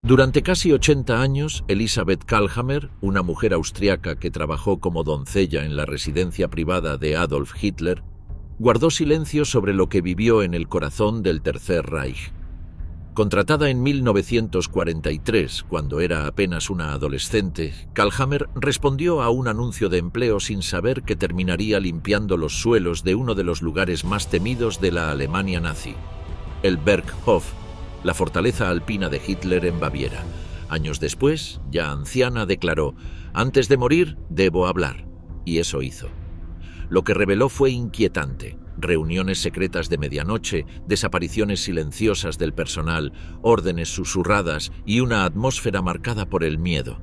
Durante casi 80 años, Elisabeth Kalhammer, una mujer austriaca que trabajó como doncella en la residencia privada de Adolf Hitler, guardó silencio sobre lo que vivió en el corazón del Tercer Reich. Contratada en 1943, cuando era apenas una adolescente, Kalhammer respondió a un anuncio de empleo sin saber que terminaría limpiando los suelos de uno de los lugares más temidos de la Alemania nazi, el Berghof, la fortaleza alpina de Hitler en Baviera. Años después, ya anciana, declaró: «Antes de morir, debo hablar». Y eso hizo. Lo que reveló fue inquietante. Reuniones secretas de medianoche, desapariciones silenciosas del personal, órdenes susurradas y una atmósfera marcada por el miedo.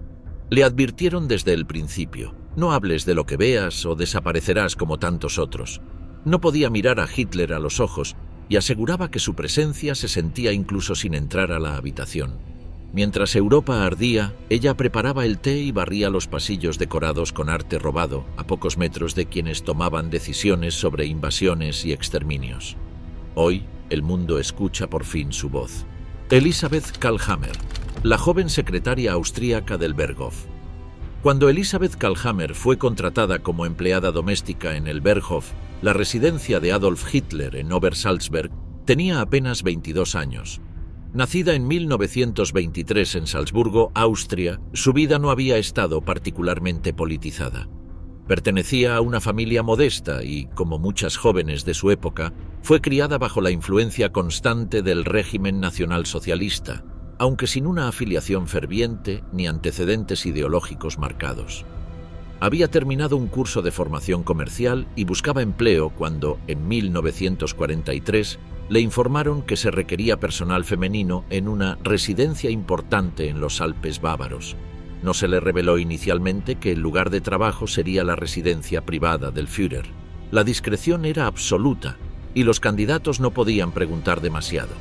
Le advirtieron desde el principio: «No hables de lo que veas o desaparecerás como tantos otros». No podía mirar a Hitler a los ojos y aseguraba que su presencia se sentía incluso sin entrar a la habitación. Mientras Europa ardía, ella preparaba el té y barría los pasillos decorados con arte robado, a pocos metros de quienes tomaban decisiones sobre invasiones y exterminios. Hoy, el mundo escucha por fin su voz. Elisabeth Kalhammer, la joven secretaria austríaca del Berghof. Cuando Elisabeth Kalhammer fue contratada como empleada doméstica en el Berghof, la residencia de Adolf Hitler en Obersalzberg, tenía apenas 22 años. Nacida en 1923 en Salzburgo, Austria, su vida no había estado particularmente politizada. Pertenecía a una familia modesta y, como muchas jóvenes de su época, fue criada bajo la influencia constante del régimen nacionalsocialista, aunque sin una afiliación ferviente ni antecedentes ideológicos marcados. Había terminado un curso de formación comercial y buscaba empleo cuando, en 1943, le informaron que se requería personal femenino en una residencia importante en los Alpes bávaros. No se le reveló inicialmente que el lugar de trabajo sería la residencia privada del Führer. La discreción era absoluta y los candidatos no podían preguntar demasiado.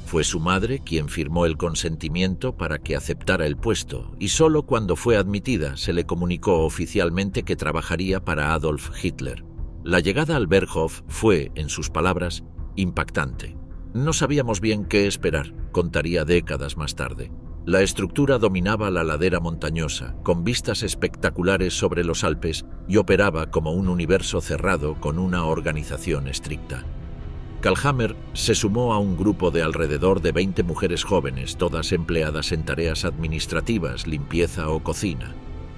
Fue su madre quien firmó el consentimiento para que aceptara el puesto, y solo cuando fue admitida se le comunicó oficialmente que trabajaría para Adolf Hitler. La llegada al Berghof fue, en sus palabras, impactante. «No sabíamos bien qué esperar», contaría décadas más tarde. La estructura dominaba la ladera montañosa, con vistas espectaculares sobre los Alpes, y operaba como un universo cerrado con una organización estricta. Kalhammer se sumó a un grupo de alrededor de 20 mujeres jóvenes, todas empleadas en tareas administrativas, limpieza o cocina.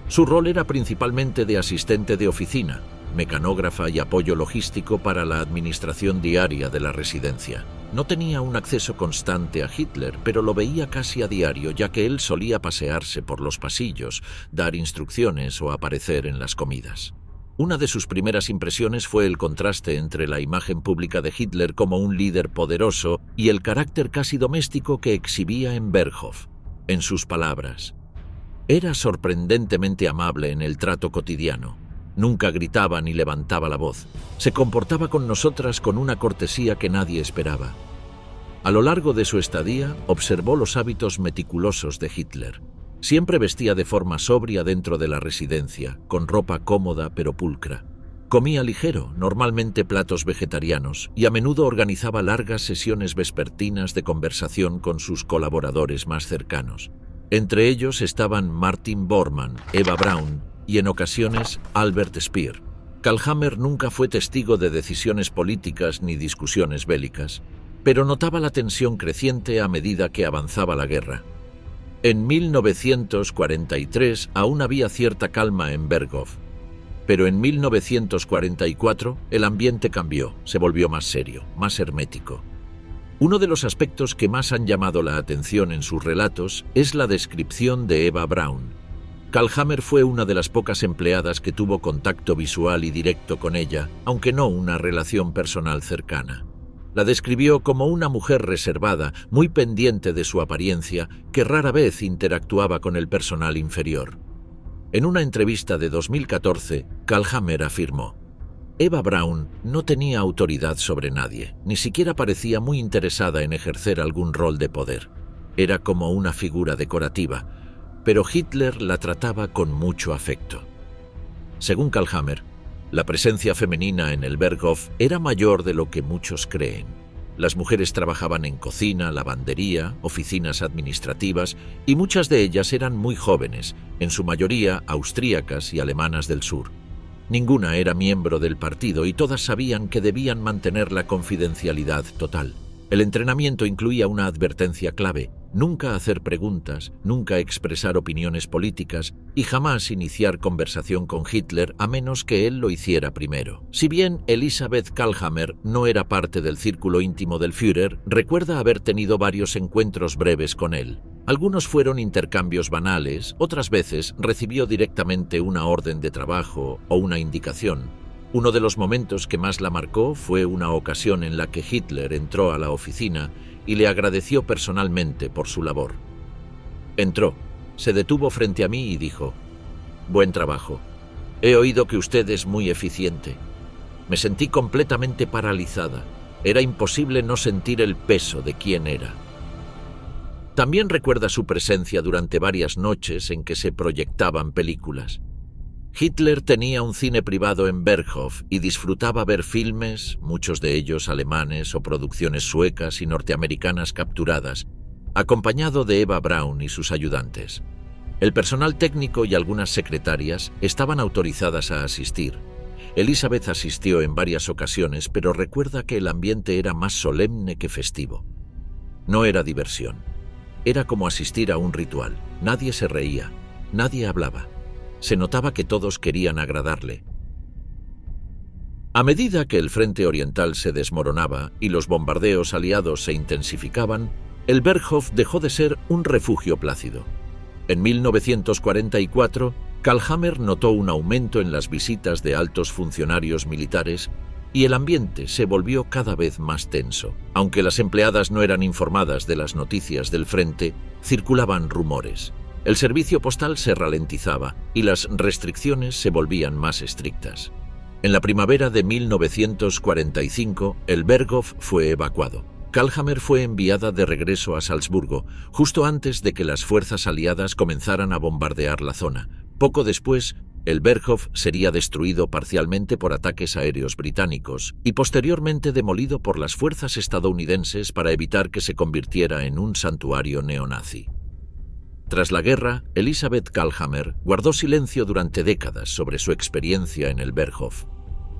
Su rol era principalmente de asistente de oficina, mecanógrafa y apoyo logístico para la administración diaria de la residencia. No tenía un acceso constante a Hitler, pero lo veía casi a diario, ya que él solía pasearse por los pasillos, dar instrucciones o aparecer en las comidas. Una de sus primeras impresiones fue el contraste entre la imagen pública de Hitler como un líder poderoso y el carácter casi doméstico que exhibía en Berghof. En sus palabras: «Era sorprendentemente amable en el trato cotidiano. Nunca gritaba ni levantaba la voz. Se comportaba con nosotras con una cortesía que nadie esperaba». A lo largo de su estadía, observó los hábitos meticulosos de Hitler. Siempre vestía de forma sobria dentro de la residencia, con ropa cómoda pero pulcra. Comía ligero, normalmente platos vegetarianos, y a menudo organizaba largas sesiones vespertinas de conversación con sus colaboradores más cercanos. Entre ellos estaban Martin Bormann, Eva Braun y, en ocasiones, Albert Speer. Kalhammer nunca fue testigo de decisiones políticas ni discusiones bélicas, pero notaba la tensión creciente a medida que avanzaba la guerra. En 1943 aún había cierta calma en Berghof, pero en 1944 el ambiente cambió, se volvió más serio, más hermético. Uno de los aspectos que más han llamado la atención en sus relatos es la descripción de Eva Braun. Kalhammer fue una de las pocas empleadas que tuvo contacto visual y directo con ella, aunque no una relación personal cercana. La describió como una mujer reservada, muy pendiente de su apariencia, que rara vez interactuaba con el personal inferior. En una entrevista de 2014, Kalhammer afirmó: «Eva Braun no tenía autoridad sobre nadie, ni siquiera parecía muy interesada en ejercer algún rol de poder. Era como una figura decorativa, pero Hitler la trataba con mucho afecto». Según Kalhammer, la presencia femenina en el Berghof era mayor de lo que muchos creen. Las mujeres trabajaban en cocina, lavandería, oficinas administrativas y muchas de ellas eran muy jóvenes, en su mayoría austríacas y alemanas del sur. Ninguna era miembro del partido y todas sabían que debían mantener la confidencialidad total. El entrenamiento incluía una advertencia clave: nunca hacer preguntas, nunca expresar opiniones políticas y jamás iniciar conversación con Hitler a menos que él lo hiciera primero. Si bien Elisabeth Kalhammer no era parte del círculo íntimo del Führer, recuerda haber tenido varios encuentros breves con él. Algunos fueron intercambios banales, otras veces recibió directamente una orden de trabajo o una indicación. Uno de los momentos que más la marcó fue una ocasión en la que Hitler entró a la oficina y le agradeció personalmente por su labor. Entró, se detuvo frente a mí y dijo: «Buen trabajo. He oído que usted es muy eficiente». Me sentí completamente paralizada. Era imposible no sentir el peso de quién era. También recuerda su presencia durante varias noches en que se proyectaban películas. Hitler tenía un cine privado en Berghof y disfrutaba ver filmes, muchos de ellos alemanes o producciones suecas y norteamericanas capturadas, acompañado de Eva Braun y sus ayudantes. El personal técnico y algunas secretarias estaban autorizadas a asistir. Elisabeth asistió en varias ocasiones, pero recuerda que el ambiente era más solemne que festivo. No era diversión. Era como asistir a un ritual. Nadie se reía, nadie hablaba. Se notaba que todos querían agradarle. A medida que el frente oriental se desmoronaba y los bombardeos aliados se intensificaban, el Berghof dejó de ser un refugio plácido. En 1944, Kalhammer notó un aumento en las visitas de altos funcionarios militares y el ambiente se volvió cada vez más tenso. Aunque las empleadas no eran informadas de las noticias del frente, circulaban rumores. El servicio postal se ralentizaba y las restricciones se volvían más estrictas. En la primavera de 1945, el Berghof fue evacuado. Kalhammer fue enviada de regreso a Salzburgo, justo antes de que las fuerzas aliadas comenzaran a bombardear la zona. Poco después, el Berghof sería destruido parcialmente por ataques aéreos británicos y posteriormente demolido por las fuerzas estadounidenses para evitar que se convirtiera en un santuario neonazi. Tras la guerra, Elisabeth Kalhammer guardó silencio durante décadas sobre su experiencia en el Berghof.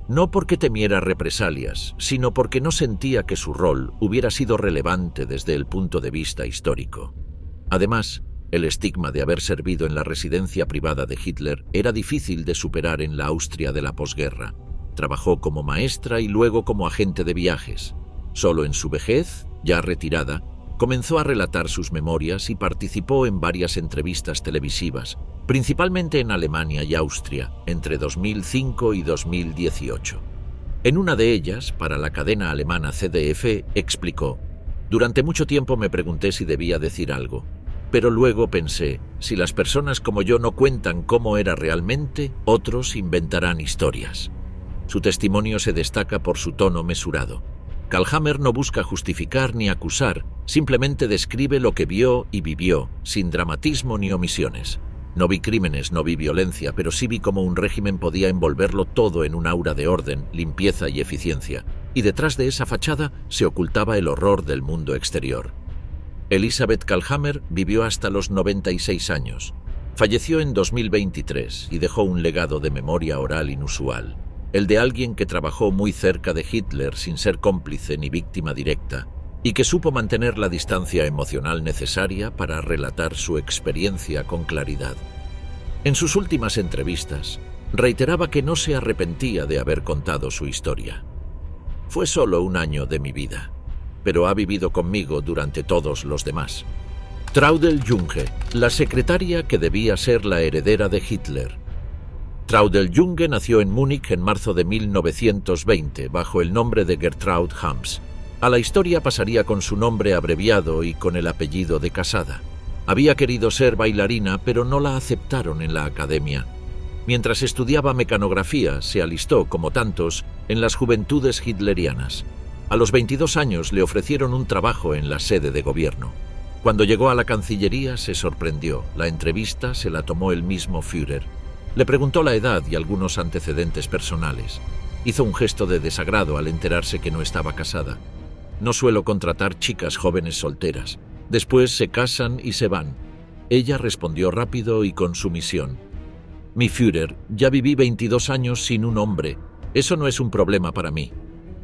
No porque temiera represalias, sino porque no sentía que su rol hubiera sido relevante desde el punto de vista histórico. Además, el estigma de haber servido en la residencia privada de Hitler era difícil de superar en la Austria de la posguerra. Trabajó como maestra y luego como agente de viajes. Solo en su vejez, ya retirada, comenzó a relatar sus memorias y participó en varias entrevistas televisivas, principalmente en Alemania y Austria, entre 2005 y 2018. En una de ellas, para la cadena alemana ZDF, explicó: «Durante mucho tiempo me pregunté si debía decir algo, pero luego pensé, si las personas como yo no cuentan cómo era realmente, otros inventarán historias». Su testimonio se destaca por su tono mesurado. Kalhammer no busca justificar ni acusar, simplemente describe lo que vio y vivió, sin dramatismo ni omisiones. No vi crímenes, no vi violencia, pero sí vi cómo un régimen podía envolverlo todo en un aura de orden, limpieza y eficiencia, y detrás de esa fachada se ocultaba el horror del mundo exterior. Elisabeth Kalhammer vivió hasta los 96 años. Falleció en 2023 y dejó un legado de memoria oral inusual. El de alguien que trabajó muy cerca de Hitler sin ser cómplice ni víctima directa, y que supo mantener la distancia emocional necesaria para relatar su experiencia con claridad. En sus últimas entrevistas, reiteraba que no se arrepentía de haber contado su historia. «Fue solo un año de mi vida, pero ha vivido conmigo durante todos los demás». Traudl Junge, la secretaria que debía ser la heredera de Hitler. Traudl Junge nació en Múnich en marzo de 1920 bajo el nombre de Gertraud Hams. A la historia pasaría con su nombre abreviado y con el apellido de casada. Había querido ser bailarina, pero no la aceptaron en la academia. Mientras estudiaba mecanografía, se alistó, como tantos, en las juventudes hitlerianas. A los 22 años le ofrecieron un trabajo en la sede de gobierno. Cuando llegó a la Cancillería se sorprendió. La entrevista se la tomó el mismo Führer. Le preguntó la edad y algunos antecedentes personales. Hizo un gesto de desagrado al enterarse que no estaba casada. No suelo contratar chicas jóvenes solteras. Después se casan y se van. Ella respondió rápido y con sumisión. Mi Führer, ya viví 22 años sin un hombre. Eso no es un problema para mí.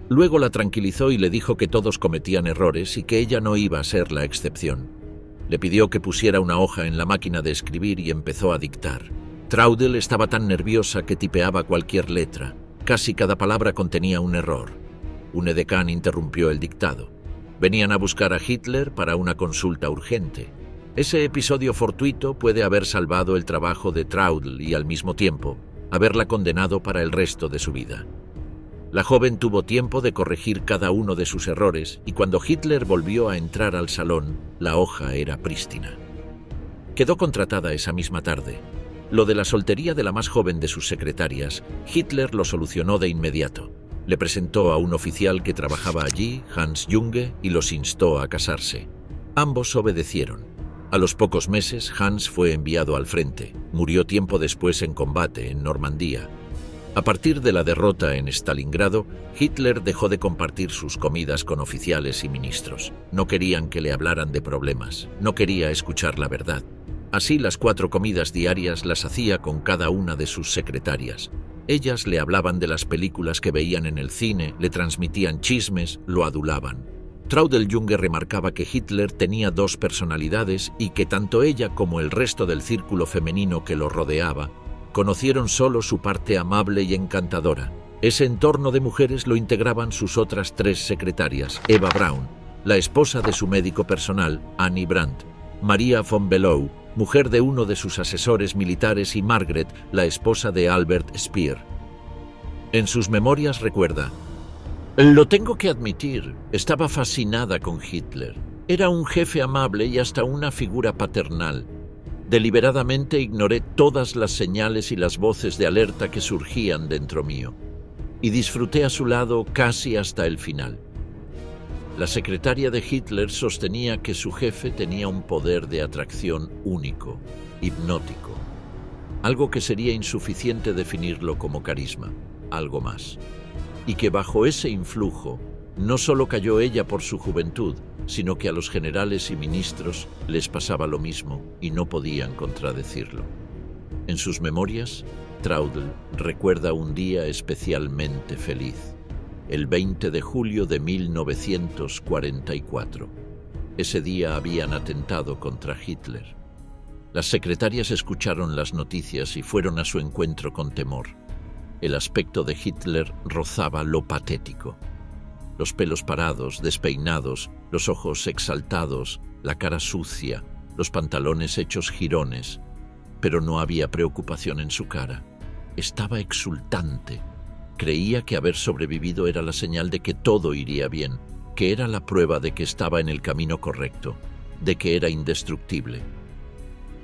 Luego la tranquilizó y le dijo que todos cometían errores y que ella no iba a ser la excepción. Le pidió que pusiera una hoja en la máquina de escribir y empezó a dictar. Traudl estaba tan nerviosa que tipeaba cualquier letra. Casi cada palabra contenía un error. Un edecán interrumpió el dictado. Venían a buscar a Hitler para una consulta urgente. Ese episodio fortuito puede haber salvado el trabajo de Traudl y, al mismo tiempo, haberla condenado para el resto de su vida. La joven tuvo tiempo de corregir cada uno de sus errores y cuando Hitler volvió a entrar al salón, la hoja era prístina. Quedó contratada esa misma tarde. Lo de la soltería de la más joven de sus secretarias, Hitler lo solucionó de inmediato. Le presentó a un oficial que trabajaba allí, Hans Junge, y los instó a casarse. Ambos obedecieron. A los pocos meses, Hans fue enviado al frente. Murió tiempo después en combate en Normandía. A partir de la derrota en Stalingrado, Hitler dejó de compartir sus comidas con oficiales y ministros. No querían que le hablaran de problemas. No quería escuchar la verdad. Así, las 4 comidas diarias las hacía con cada una de sus secretarias. Ellas le hablaban de las películas que veían en el cine, le transmitían chismes, lo adulaban. Traudl Junge remarcaba que Hitler tenía 2 personalidades y que tanto ella como el resto del círculo femenino que lo rodeaba conocieron solo su parte amable y encantadora. Ese entorno de mujeres lo integraban sus otras 3 secretarias, Eva Braun, la esposa de su médico personal, Annie Brandt, Maria von Below, mujer de uno de sus asesores militares, y Margaret, la esposa de Albert Speer. En sus memorias recuerda: «Lo tengo que admitir, estaba fascinada con Hitler. Era un jefe amable y hasta una figura paternal. Deliberadamente ignoré todas las señales y las voces de alerta que surgían dentro mío, y disfruté a su lado casi hasta el final». La secretaria de Hitler sostenía que su jefe tenía un poder de atracción único, hipnótico. Algo que sería insuficiente definirlo como carisma, algo más. Y que bajo ese influjo, no solo cayó ella por su juventud, sino que a los generales y ministros les pasaba lo mismo y no podían contradecirlo. En sus memorias, Traudl recuerda un día especialmente feliz. El 20 de julio de 1944. Ese día habían atentado contra Hitler. Las secretarias escucharon las noticias y fueron a su encuentro con temor. El aspecto de Hitler rozaba lo patético. Los pelos parados, despeinados, los ojos exaltados, la cara sucia, los pantalones hechos jirones. Pero no había preocupación en su cara. Estaba exultante. Creía que haber sobrevivido era la señal de que todo iría bien, que era la prueba de que estaba en el camino correcto, de que era indestructible.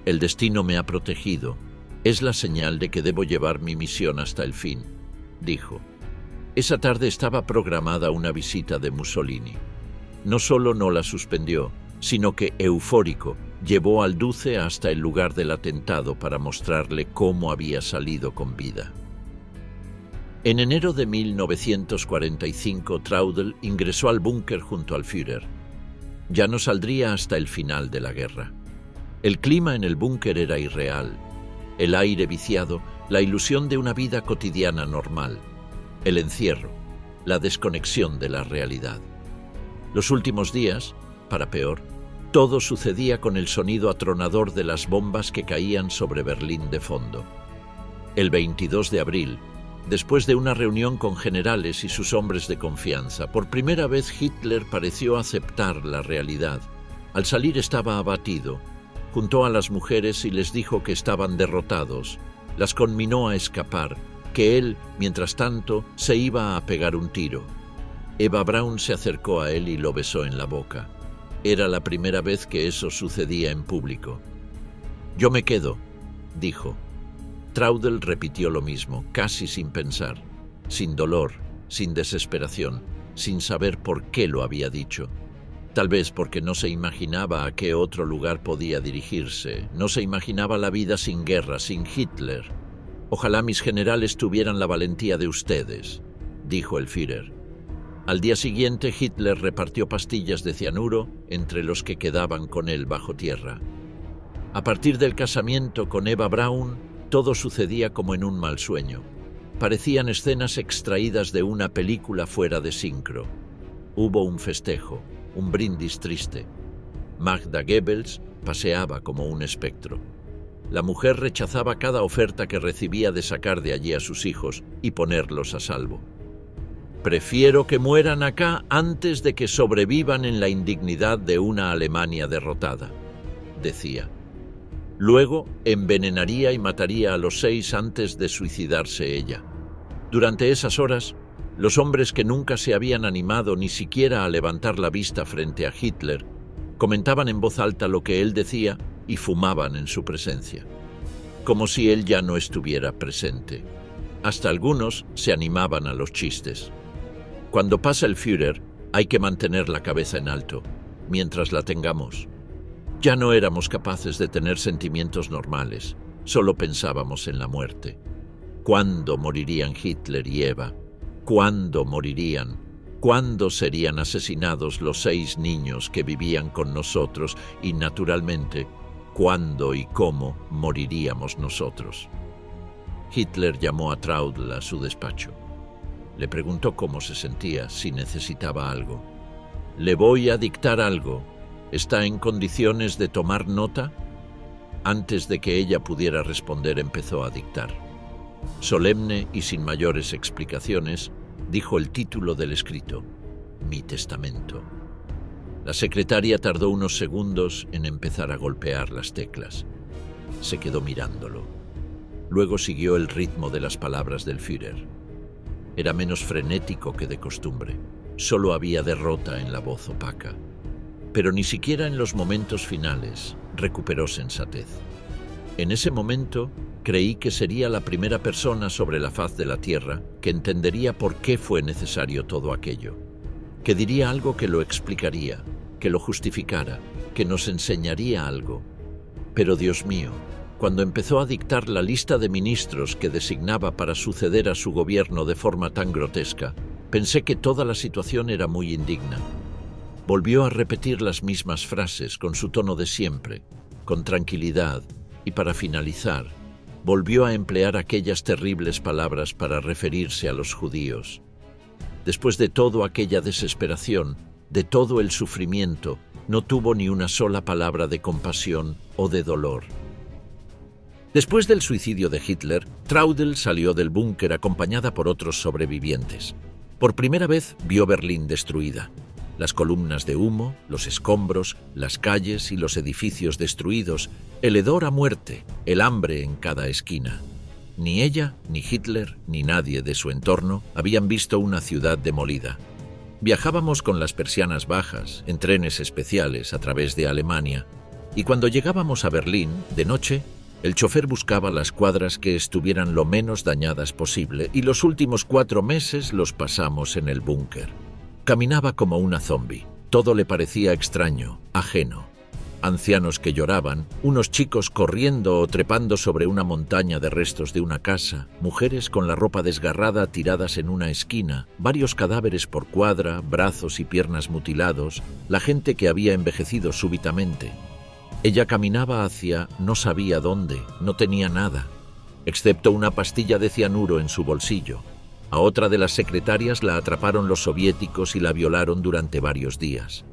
El destino me ha protegido. Es la señal de que debo llevar mi misión hasta el fin, dijo. Esa tarde estaba programada una visita de Mussolini. No solo no la suspendió, sino que, eufórico, llevó al duce hasta el lugar del atentado para mostrarle cómo había salido con vida. En enero de 1945, Traudl ingresó al búnker junto al Führer. Ya no saldría hasta el final de la guerra. El clima en el búnker era irreal. El aire viciado, la ilusión de una vida cotidiana normal. El encierro, la desconexión de la realidad. Los últimos días, para peor, todo sucedía con el sonido atronador de las bombas que caían sobre Berlín de fondo. El 22 de abril, después de una reunión con generales y sus hombres de confianza, por primera vez Hitler pareció aceptar la realidad. Al salir estaba abatido. Juntó a las mujeres y les dijo que estaban derrotados. Las conminó a escapar, que él, mientras tanto, se iba a pegar un tiro. Eva Braun se acercó a él y lo besó en la boca. Era la primera vez que eso sucedía en público. «Yo me quedo», dijo. Traudl repitió lo mismo, casi sin pensar, sin dolor, sin desesperación, sin saber por qué lo había dicho. Tal vez porque no se imaginaba a qué otro lugar podía dirigirse, no se imaginaba la vida sin guerra, sin Hitler. «Ojalá mis generales tuvieran la valentía de ustedes», dijo el Führer. Al día siguiente, Hitler repartió pastillas de cianuro entre los que quedaban con él bajo tierra. A partir del casamiento con Eva Braun, todo sucedía como en un mal sueño. Parecían escenas extraídas de una película fuera de sincro. Hubo un festejo, un brindis triste. Magda Goebbels paseaba como un espectro. La mujer rechazaba cada oferta que recibía de sacar de allí a sus hijos y ponerlos a salvo. «Prefiero que mueran acá antes de que sobrevivan en la indignidad de una Alemania derrotada», decía. Luego envenenaría y mataría a los 6 antes de suicidarse ella. Durante esas horas, los hombres que nunca se habían animado ni siquiera a levantar la vista frente a Hitler, comentaban en voz alta lo que él decía y fumaban en su presencia, como si él ya no estuviera presente. Hasta algunos se animaban a los chistes. Cuando pasa el Führer, hay que mantener la cabeza en alto, mientras la tengamos. Ya no éramos capaces de tener sentimientos normales, solo pensábamos en la muerte. ¿Cuándo morirían Hitler y Eva? ¿Cuándo morirían? ¿Cuándo serían asesinados los 6 niños que vivían con nosotros? Y, naturalmente, ¿cuándo y cómo moriríamos nosotros? Hitler llamó a Traudl a su despacho. Le preguntó cómo se sentía, si necesitaba algo. «Le voy a dictar algo. ¿Está en condiciones de tomar nota?» Antes de que ella pudiera responder, empezó a dictar. Solemne y sin mayores explicaciones, dijo el título del escrito: «Mi testamento». La secretaria tardó unos segundos en empezar a golpear las teclas. Se quedó mirándolo. Luego siguió el ritmo de las palabras del Führer. Era menos frenético que de costumbre. Solo había derrota en la voz opaca. Pero ni siquiera en los momentos finales recuperó sensatez. En ese momento creí que sería la primera persona sobre la faz de la tierra que entendería por qué fue necesario todo aquello, que diría algo que lo explicaría, que lo justificara, que nos enseñaría algo. Pero Dios mío, cuando empezó a dictar la lista de ministros que designaba para suceder a su gobierno de forma tan grotesca, pensé que toda la situación era muy indigna. Volvió a repetir las mismas frases con su tono de siempre, con tranquilidad, y para finalizar, volvió a emplear aquellas terribles palabras para referirse a los judíos. Después de toda aquella desesperación, de todo el sufrimiento, no tuvo ni una sola palabra de compasión o de dolor. Después del suicidio de Hitler, Traudl salió del búnker acompañada por otros sobrevivientes. Por primera vez vio Berlín destruida. Las columnas de humo, los escombros, las calles y los edificios destruidos, el hedor a muerte, el hambre en cada esquina. Ni ella, ni Hitler, ni nadie de su entorno habían visto una ciudad demolida. Viajábamos con las persianas bajas, en trenes especiales a través de Alemania, y cuando llegábamos a Berlín, de noche, el chofer buscaba las cuadras que estuvieran lo menos dañadas posible, y los últimos 4 meses los pasamos en el búnker. Caminaba como una zombi. Todo le parecía extraño, ajeno. Ancianos que lloraban, unos chicos corriendo o trepando sobre una montaña de restos de una casa, mujeres con la ropa desgarrada tiradas en una esquina, varios cadáveres por cuadra, brazos y piernas mutilados, la gente que había envejecido súbitamente. Ella caminaba hacia no sabía dónde, no tenía nada, excepto una pastilla de cianuro en su bolsillo. A otra de las secretarias la atraparon los soviéticos y la violaron durante varios días.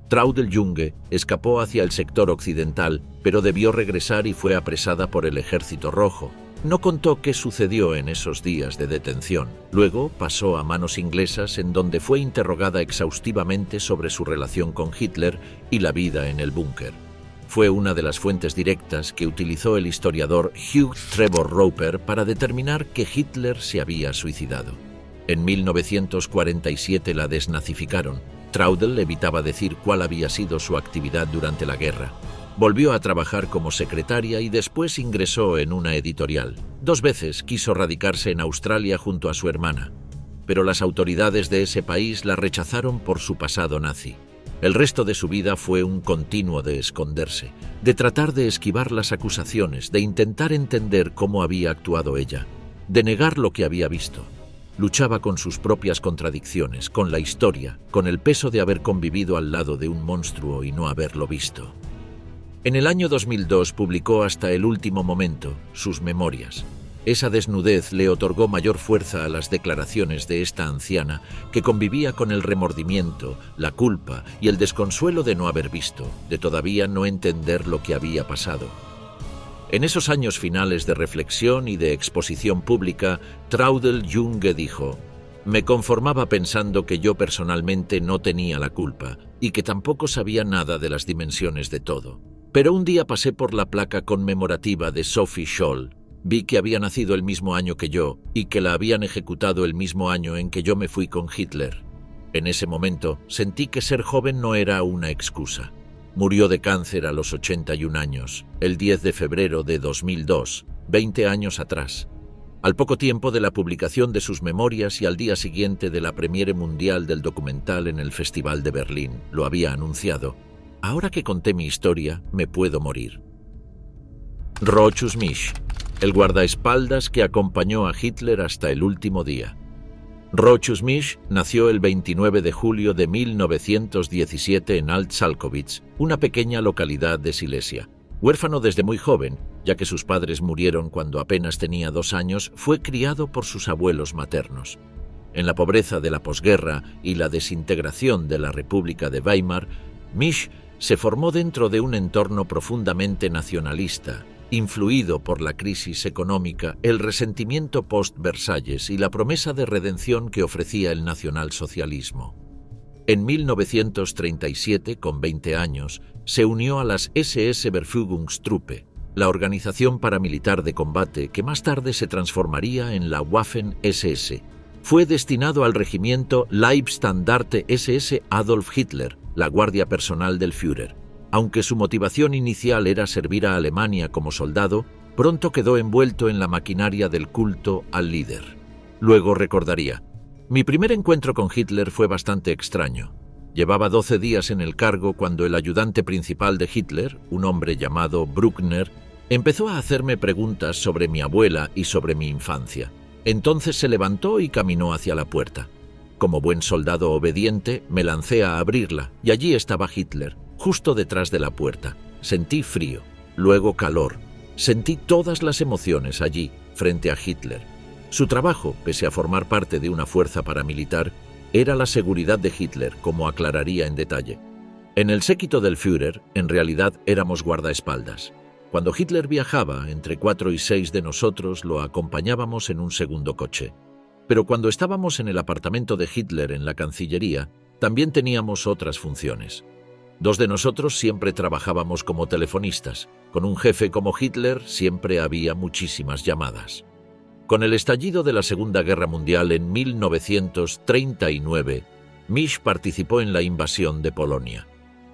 Traudl Junge escapó hacia el sector occidental, pero debió regresar y fue apresada por el Ejército Rojo. No contó qué sucedió en esos días de detención. Luego pasó a manos inglesas, en donde fue interrogada exhaustivamente sobre su relación con Hitler y la vida en el búnker. Fue una de las fuentes directas que utilizó el historiador Hugh Trevor Roper para determinar que Hitler se había suicidado. En 1947 la desnazificaron. Traudl evitaba decir cuál había sido su actividad durante la guerra. Volvió a trabajar como secretaria y después ingresó en una editorial. 2 veces quiso radicarse en Australia junto a su hermana, pero las autoridades de ese país la rechazaron por su pasado nazi. El resto de su vida fue un continuo de esconderse, de tratar de esquivar las acusaciones, de intentar entender cómo había actuado ella, de negar lo que había visto. Luchaba con sus propias contradicciones, con la historia, con el peso de haber convivido al lado de un monstruo y no haberlo visto. En el año 2002 publicó Hasta el último momento, sus memorias. Esa desnudez le otorgó mayor fuerza a las declaraciones de esta anciana que convivía con el remordimiento, la culpa y el desconsuelo de no haber visto, de todavía no entender lo que había pasado. En esos años finales de reflexión y de exposición pública, Traudl Junge dijo: «Me conformaba pensando que yo personalmente no tenía la culpa y que tampoco sabía nada de las dimensiones de todo. Pero un día pasé por la placa conmemorativa de Sophie Scholl. Vi que había nacido el mismo año que yo y que la habían ejecutado el mismo año en que yo me fui con Hitler. En ese momento sentí que ser joven no era una excusa. Murió de cáncer a los 81 años, el 10 de febrero de 2002, 20 años atrás. Al poco tiempo de la publicación de sus memorias y al día siguiente de la premiere mundial del documental en el Festival de Berlín, lo había anunciado: «Ahora que conté mi historia, me puedo morir». Rochus Misch, el guardaespaldas que acompañó a Hitler hasta el último día. Rochus Misch nació el 29 de julio de 1917 en Alt-Salkowitz, una pequeña localidad de Silesia. Huérfano desde muy joven, ya que sus padres murieron cuando apenas tenía 2 años, fue criado por sus abuelos maternos. En la pobreza de la posguerra y la desintegración de la República de Weimar, Misch se formó dentro de un entorno profundamente nacionalista, influido por la crisis económica, el resentimiento post-Versalles y la promesa de redención que ofrecía el nacionalsocialismo. En 1937, con 20 años, se unió a las SS-Verfügungstruppe, la organización paramilitar de combate que más tarde se transformaría en la Waffen-SS. Fue destinado al regimiento Leibstandarte SS Adolf Hitler, la guardia personal del Führer. Aunque su motivación inicial era servir a Alemania como soldado, pronto quedó envuelto en la maquinaria del culto al líder. Luego recordaría: «Mi primer encuentro con Hitler fue bastante extraño. Llevaba 12 días en el cargo cuando el ayudante principal de Hitler, un hombre llamado Bruckner, empezó a hacerme preguntas sobre mi abuela y sobre mi infancia. Entonces se levantó y caminó hacia la puerta. Como buen soldado obediente, me lancé a abrirla y allí estaba Hitler, justo detrás de la puerta. Sentí frío, luego calor. Sentí todas las emociones allí, frente a Hitler. Su trabajo, pese a formar parte de una fuerza paramilitar, era la seguridad de Hitler, como aclararía en detalle. En el séquito del Führer, en realidad éramos guardaespaldas. Cuando Hitler viajaba, entre 4 y 6 de nosotros lo acompañábamos en un segundo coche. Pero cuando estábamos en el apartamento de Hitler en la Cancillería, también teníamos otras funciones. 2 de nosotros siempre trabajábamos como telefonistas. Con un jefe como Hitler siempre había muchísimas llamadas. Con el estallido de la Segunda Guerra Mundial en 1939, Misch participó en la invasión de Polonia.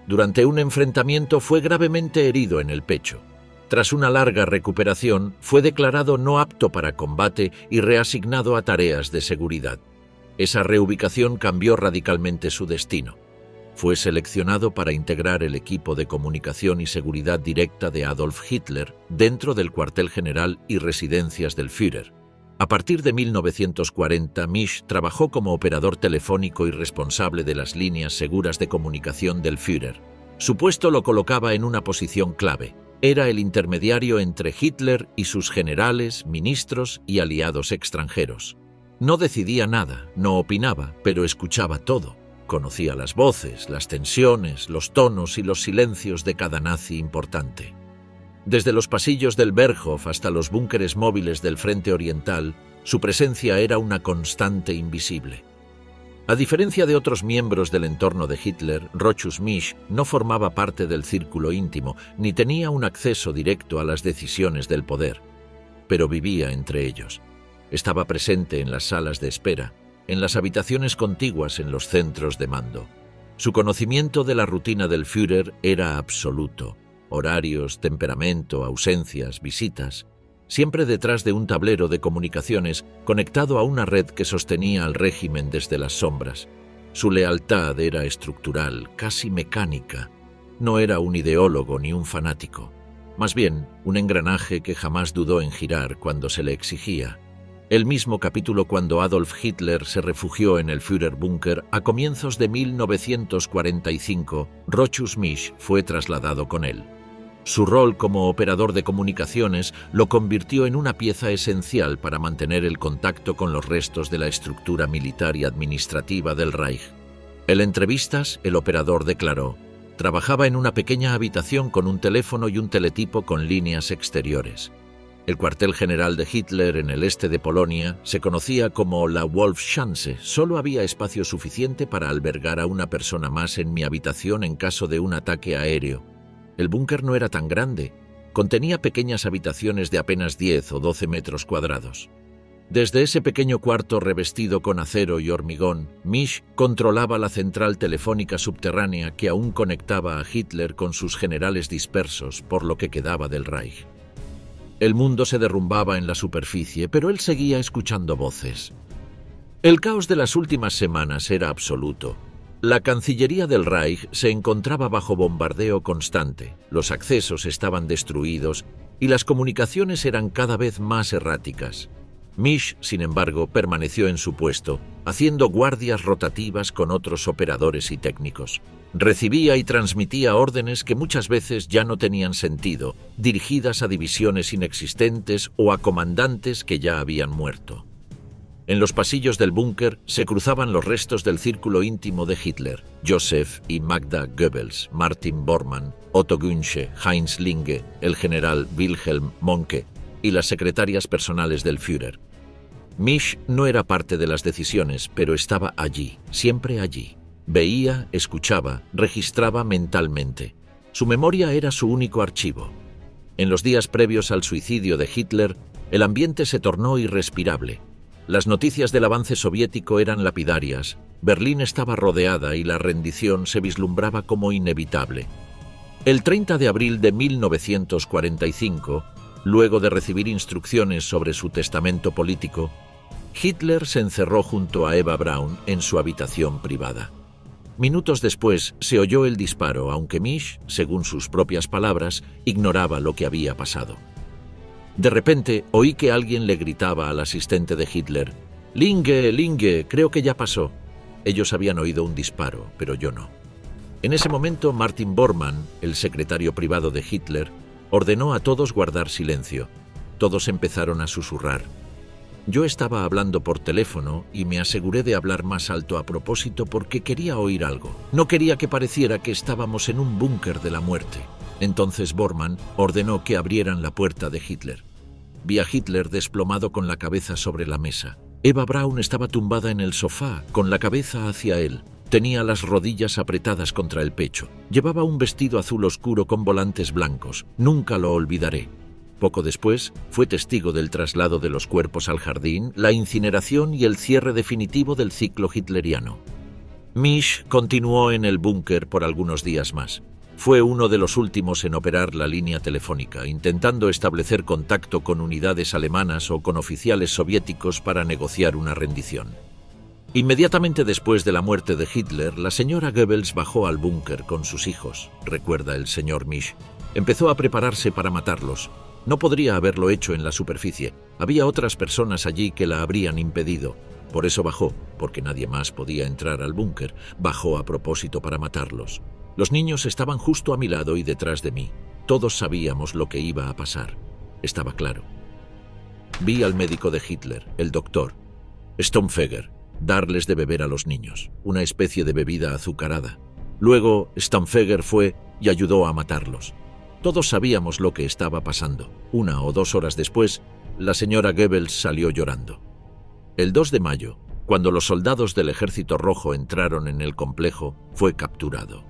Durante un enfrentamiento fue gravemente herido en el pecho. Tras una larga recuperación, fue declarado no apto para combate y reasignado a tareas de seguridad. Esa reubicación cambió radicalmente su destino. Fue seleccionado para integrar el equipo de comunicación y seguridad directa de Adolf Hitler dentro del cuartel general y residencias del Führer. A partir de 1940, Misch trabajó como operador telefónico y responsable de las líneas seguras de comunicación del Führer. Su puesto lo colocaba en una posición clave. Era el intermediario entre Hitler y sus generales, ministros y aliados extranjeros. No decidía nada, no opinaba, pero escuchaba todo. Conocía las voces, las tensiones, los tonos y los silencios de cada nazi importante. Desde los pasillos del Berghof hasta los búnkeres móviles del Frente Oriental, su presencia era una constante invisible. A diferencia de otros miembros del entorno de Hitler, Rochus Misch no formaba parte del círculo íntimo, ni tenía un acceso directo a las decisiones del poder. Pero vivía entre ellos. Estaba presente en las salas de espera, en las habitaciones contiguas en los centros de mando. Su conocimiento de la rutina del Führer era absoluto. Horarios, temperamento, ausencias, visitas, siempre detrás de un tablero de comunicaciones conectado a una red que sostenía al régimen desde las sombras. Su lealtad era estructural, casi mecánica. No era un ideólogo ni un fanático, más bien un engranaje que jamás dudó en girar cuando se le exigía. El mismo capítulo cuando Adolf Hitler se refugió en el Führerbunker a comienzos de 1945, Rochus Misch fue trasladado con él. Su rol como operador de comunicaciones lo convirtió en una pieza esencial para mantener el contacto con los restos de la estructura militar y administrativa del Reich. En entrevistas, el operador declaró: trabajaba en una pequeña habitación con un teléfono y un teletipo con líneas exteriores. El cuartel general de Hitler en el este de Polonia se conocía como la Wolfschanze. Solo había espacio suficiente para albergar a una persona más en mi habitación en caso de un ataque aéreo. El búnker no era tan grande. Contenía pequeñas habitaciones de apenas 10 o 12 metros cuadrados. Desde ese pequeño cuarto revestido con acero y hormigón, Misch controlaba la central telefónica subterránea que aún conectaba a Hitler con sus generales dispersos por lo que quedaba del Reich. El mundo se derrumbaba en la superficie, pero él seguía escuchando voces. El caos de las últimas semanas era absoluto. La Cancillería del Reich se encontraba bajo bombardeo constante, los accesos estaban destruidos y las comunicaciones eran cada vez más erráticas. Misch, sin embargo, permaneció en su puesto, haciendo guardias rotativas con otros operadores y técnicos. Recibía y transmitía órdenes que muchas veces ya no tenían sentido, dirigidas a divisiones inexistentes o a comandantes que ya habían muerto. En los pasillos del búnker se cruzaban los restos del círculo íntimo de Hitler: Joseph y Magda Goebbels, Martin Bormann, Otto Günsche, Heinz Linge, el general Wilhelm Mohnke y las secretarias personales del Führer. Misch no era parte de las decisiones, pero estaba allí, siempre allí. Veía, escuchaba, registraba mentalmente. Su memoria era su único archivo. En los días previos al suicidio de Hitler, el ambiente se tornó irrespirable. Las noticias del avance soviético eran lapidarias. Berlín estaba rodeada y la rendición se vislumbraba como inevitable. El 30 de abril de 1945, luego de recibir instrucciones sobre su testamento político, Hitler se encerró junto a Eva Braun en su habitación privada. Minutos después se oyó el disparo, aunque Misch, según sus propias palabras, ignoraba lo que había pasado. De repente oí que alguien le gritaba al asistente de Hitler: «Linge, Linge, creo que ya pasó». Ellos habían oído un disparo, pero yo no. En ese momento Martin Bormann, el secretario privado de Hitler, ordenó a todos guardar silencio. Todos empezaron a susurrar. Yo estaba hablando por teléfono y me aseguré de hablar más alto a propósito porque quería oír algo. No quería que pareciera que estábamos en un búnker de la muerte. Entonces Bormann ordenó que abrieran la puerta de Hitler. Vi a Hitler desplomado con la cabeza sobre la mesa. Eva Braun estaba tumbada en el sofá, con la cabeza hacia él. Tenía las rodillas apretadas contra el pecho. Llevaba un vestido azul oscuro con volantes blancos. Nunca lo olvidaré. Poco después, fue testigo del traslado de los cuerpos al jardín, la incineración y el cierre definitivo del ciclo hitleriano. Misch continuó en el búnker por algunos días más. Fue uno de los últimos en operar la línea telefónica, intentando establecer contacto con unidades alemanas o con oficiales soviéticos para negociar una rendición. Inmediatamente después de la muerte de Hitler, la señora Goebbels bajó al búnker con sus hijos, recuerda el señor Misch. Empezó a prepararse para matarlos. No podría haberlo hecho en la superficie. Había otras personas allí que la habrían impedido. Por eso bajó, porque nadie más podía entrar al búnker. Bajó a propósito para matarlos. Los niños estaban justo a mi lado y detrás de mí. Todos sabíamos lo que iba a pasar. Estaba claro. Vi al médico de Hitler, el doctor Stampfeger, darles de beber a los niños, una especie de bebida azucarada. Luego Stampfeger fue y ayudó a matarlos. Todos sabíamos lo que estaba pasando. 1 o 2 horas después, la señora Goebbels salió llorando. El 2 de mayo, cuando los soldados del Ejército Rojo entraron en el complejo, fue capturado.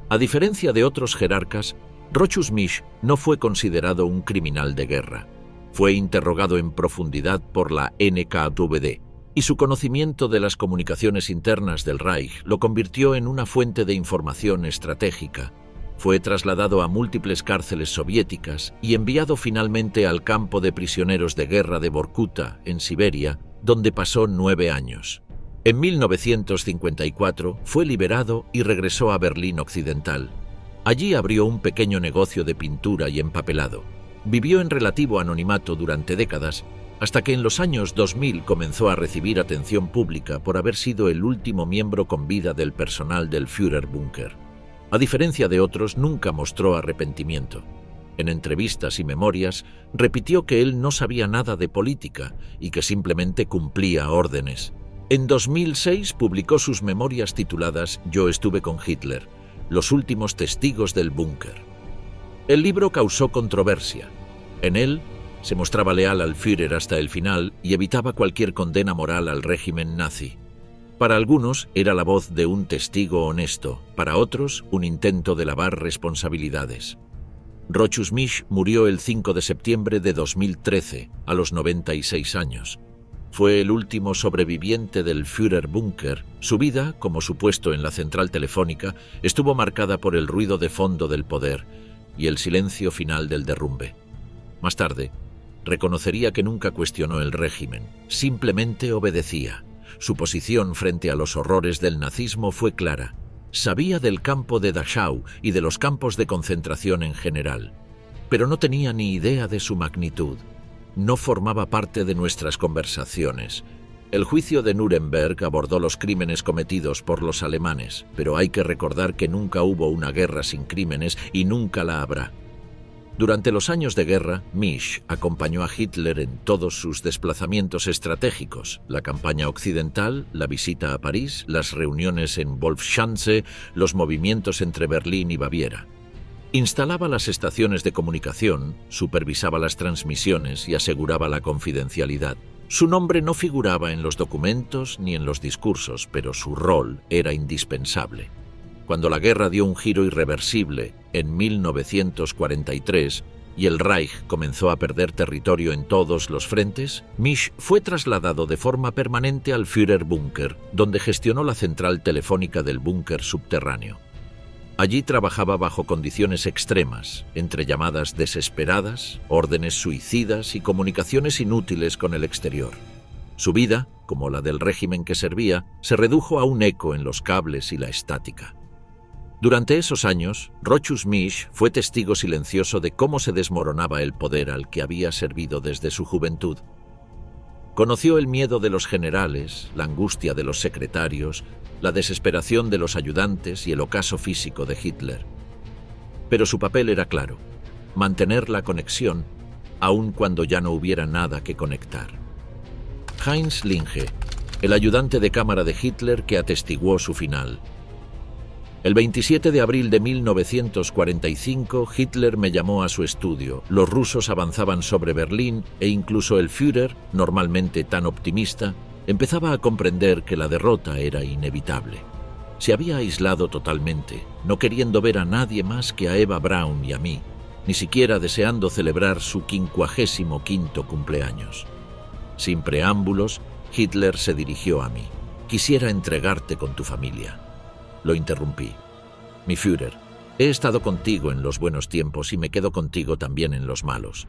A diferencia de otros jerarcas, Rochus Misch no fue considerado un criminal de guerra. Fue interrogado en profundidad por la NKVD, y su conocimiento de las comunicaciones internas del Reich lo convirtió en una fuente de información estratégica. Fue trasladado a múltiples cárceles soviéticas y enviado finalmente al campo de prisioneros de guerra de Vorkuta, en Siberia, donde pasó 9 años. En 1954 fue liberado y regresó a Berlín Occidental. Allí abrió un pequeño negocio de pintura y empapelado. Vivió en relativo anonimato durante décadas hasta que en los años 2000 comenzó a recibir atención pública por haber sido el último miembro con vida del personal del Führerbunker. A diferencia de otros, nunca mostró arrepentimiento. En entrevistas y memorias, repitió que él no sabía nada de política y que simplemente cumplía órdenes. En 2006 publicó sus memorias tituladas Yo estuve con Hitler, los últimos testigos del búnker. El libro causó controversia. En él, se mostraba leal al Führer hasta el final y evitaba cualquier condena moral al régimen nazi. Para algunos era la voz de un testigo honesto, para otros un intento de lavar responsabilidades. Rochus Misch murió el 5 de septiembre de 2013, a los 96 años. Fue el último sobreviviente del Führerbunker. Su vida, como supuesto en la central telefónica, estuvo marcada por el ruido de fondo del poder y el silencio final del derrumbe. Más tarde, reconocería que nunca cuestionó el régimen, simplemente obedecía. Su posición frente a los horrores del nazismo fue clara. Sabía del campo de Dachau y de los campos de concentración en general, pero no tenía ni idea de su magnitud. No formaba parte de nuestras conversaciones. El juicio de Nuremberg abordó los crímenes cometidos por los alemanes, pero hay que recordar que nunca hubo una guerra sin crímenes y nunca la habrá. Durante los años de guerra, Misch acompañó a Hitler en todos sus desplazamientos estratégicos, la campaña occidental, la visita a París, las reuniones en Wolfschanze, los movimientos entre Berlín y Baviera. Instalaba las estaciones de comunicación, supervisaba las transmisiones y aseguraba la confidencialidad. Su nombre no figuraba en los documentos ni en los discursos, pero su rol era indispensable. Cuando la guerra dio un giro irreversible en 1943 y el Reich comenzó a perder territorio en todos los frentes, Misch fue trasladado de forma permanente al Führerbunker, donde gestionó la central telefónica del búnker subterráneo. Allí trabajaba bajo condiciones extremas, entre llamadas desesperadas, órdenes suicidas y comunicaciones inútiles con el exterior. Su vida, como la del régimen que servía, se redujo a un eco en los cables y la estática. Durante esos años, Rochus Misch fue testigo silencioso de cómo se desmoronaba el poder al que había servido desde su juventud. Conoció el miedo de los generales, la angustia de los secretarios, la desesperación de los ayudantes y el ocaso físico de Hitler. Pero su papel era claro: mantener la conexión, aun cuando ya no hubiera nada que conectar. Heinz Linge, el ayudante de cámara de Hitler que atestiguó su final. El 27 de abril de 1945, Hitler me llamó a su estudio. Los rusos avanzaban sobre Berlín e incluso el Führer, normalmente tan optimista, empezaba a comprender que la derrota era inevitable. Se había aislado totalmente, no queriendo ver a nadie más que a Eva Braun y a mí, ni siquiera deseando celebrar su 55º cumpleaños. Sin preámbulos, Hitler se dirigió a mí. «Quisiera entregarte con tu familia». Lo interrumpí. «Mi Führer, he estado contigo en los buenos tiempos y me quedo contigo también en los malos».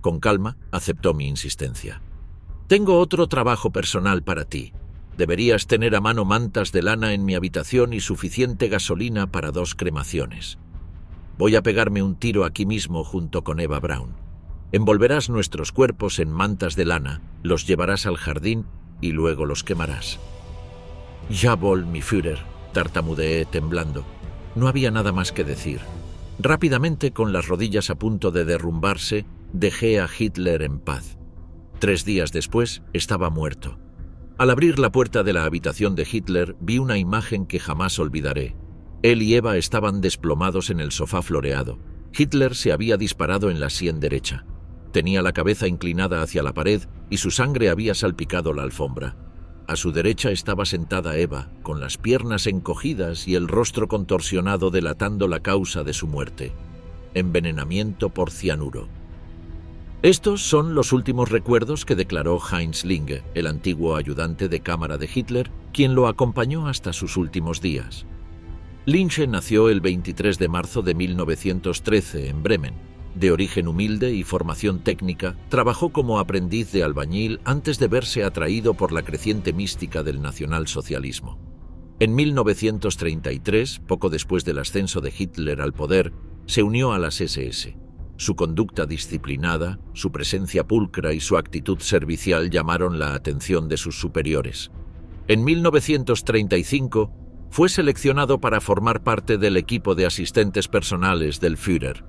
Con calma, aceptó mi insistencia. «Tengo otro trabajo personal para ti. Deberías tener a mano mantas de lana en mi habitación y suficiente gasolina para 2 cremaciones. Voy a pegarme un tiro aquí mismo junto con Eva Braun. Envolverás nuestros cuerpos en mantas de lana, los llevarás al jardín y luego los quemarás». «Jawohl, mi Führer», tartamudeé temblando. No había nada más que decir. Rápidamente, con las rodillas a punto de derrumbarse, dejé a Hitler en paz. 3 días después, estaba muerto. Al abrir la puerta de la habitación de Hitler, vi una imagen que jamás olvidaré. Él y Eva estaban desplomados en el sofá floreado. Hitler se había disparado en la sien derecha. Tenía la cabeza inclinada hacia la pared y su sangre había salpicado la alfombra. A su derecha estaba sentada Eva, con las piernas encogidas y el rostro contorsionado delatando la causa de su muerte: envenenamiento por cianuro. Estos son los últimos recuerdos que declaró Heinz Linge, el antiguo ayudante de cámara de Hitler, quien lo acompañó hasta sus últimos días. Linge nació el 23 de marzo de 1913 en Bremen. De origen humilde y formación técnica, trabajó como aprendiz de albañil antes de verse atraído por la creciente mística del nacionalsocialismo. En 1933, poco después del ascenso de Hitler al poder, se unió a las SS. Su conducta disciplinada, su presencia pulcra y su actitud servicial llamaron la atención de sus superiores. En 1935 fue seleccionado para formar parte del equipo de asistentes personales del Führer.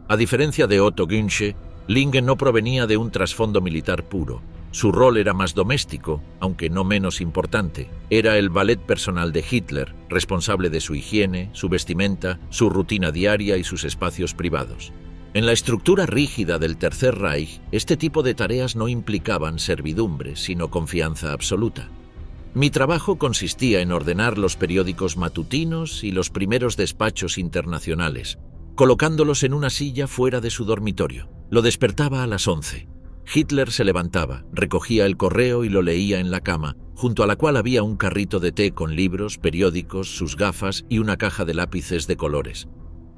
A diferencia de Otto Günsche, Linge no provenía de un trasfondo militar puro. Su rol era más doméstico, aunque no menos importante. Era el valet personal de Hitler, responsable de su higiene, su vestimenta, su rutina diaria y sus espacios privados. En la estructura rígida del Tercer Reich, este tipo de tareas no implicaban servidumbre, sino confianza absoluta. Mi trabajo consistía en ordenar los periódicos matutinos y los primeros despachos internacionales, colocándolos en una silla fuera de su dormitorio. Lo despertaba a las 11. Hitler se levantaba, recogía el correo y lo leía en la cama, junto a la cual había un carrito de té con libros, periódicos, sus gafas y una caja de lápices de colores.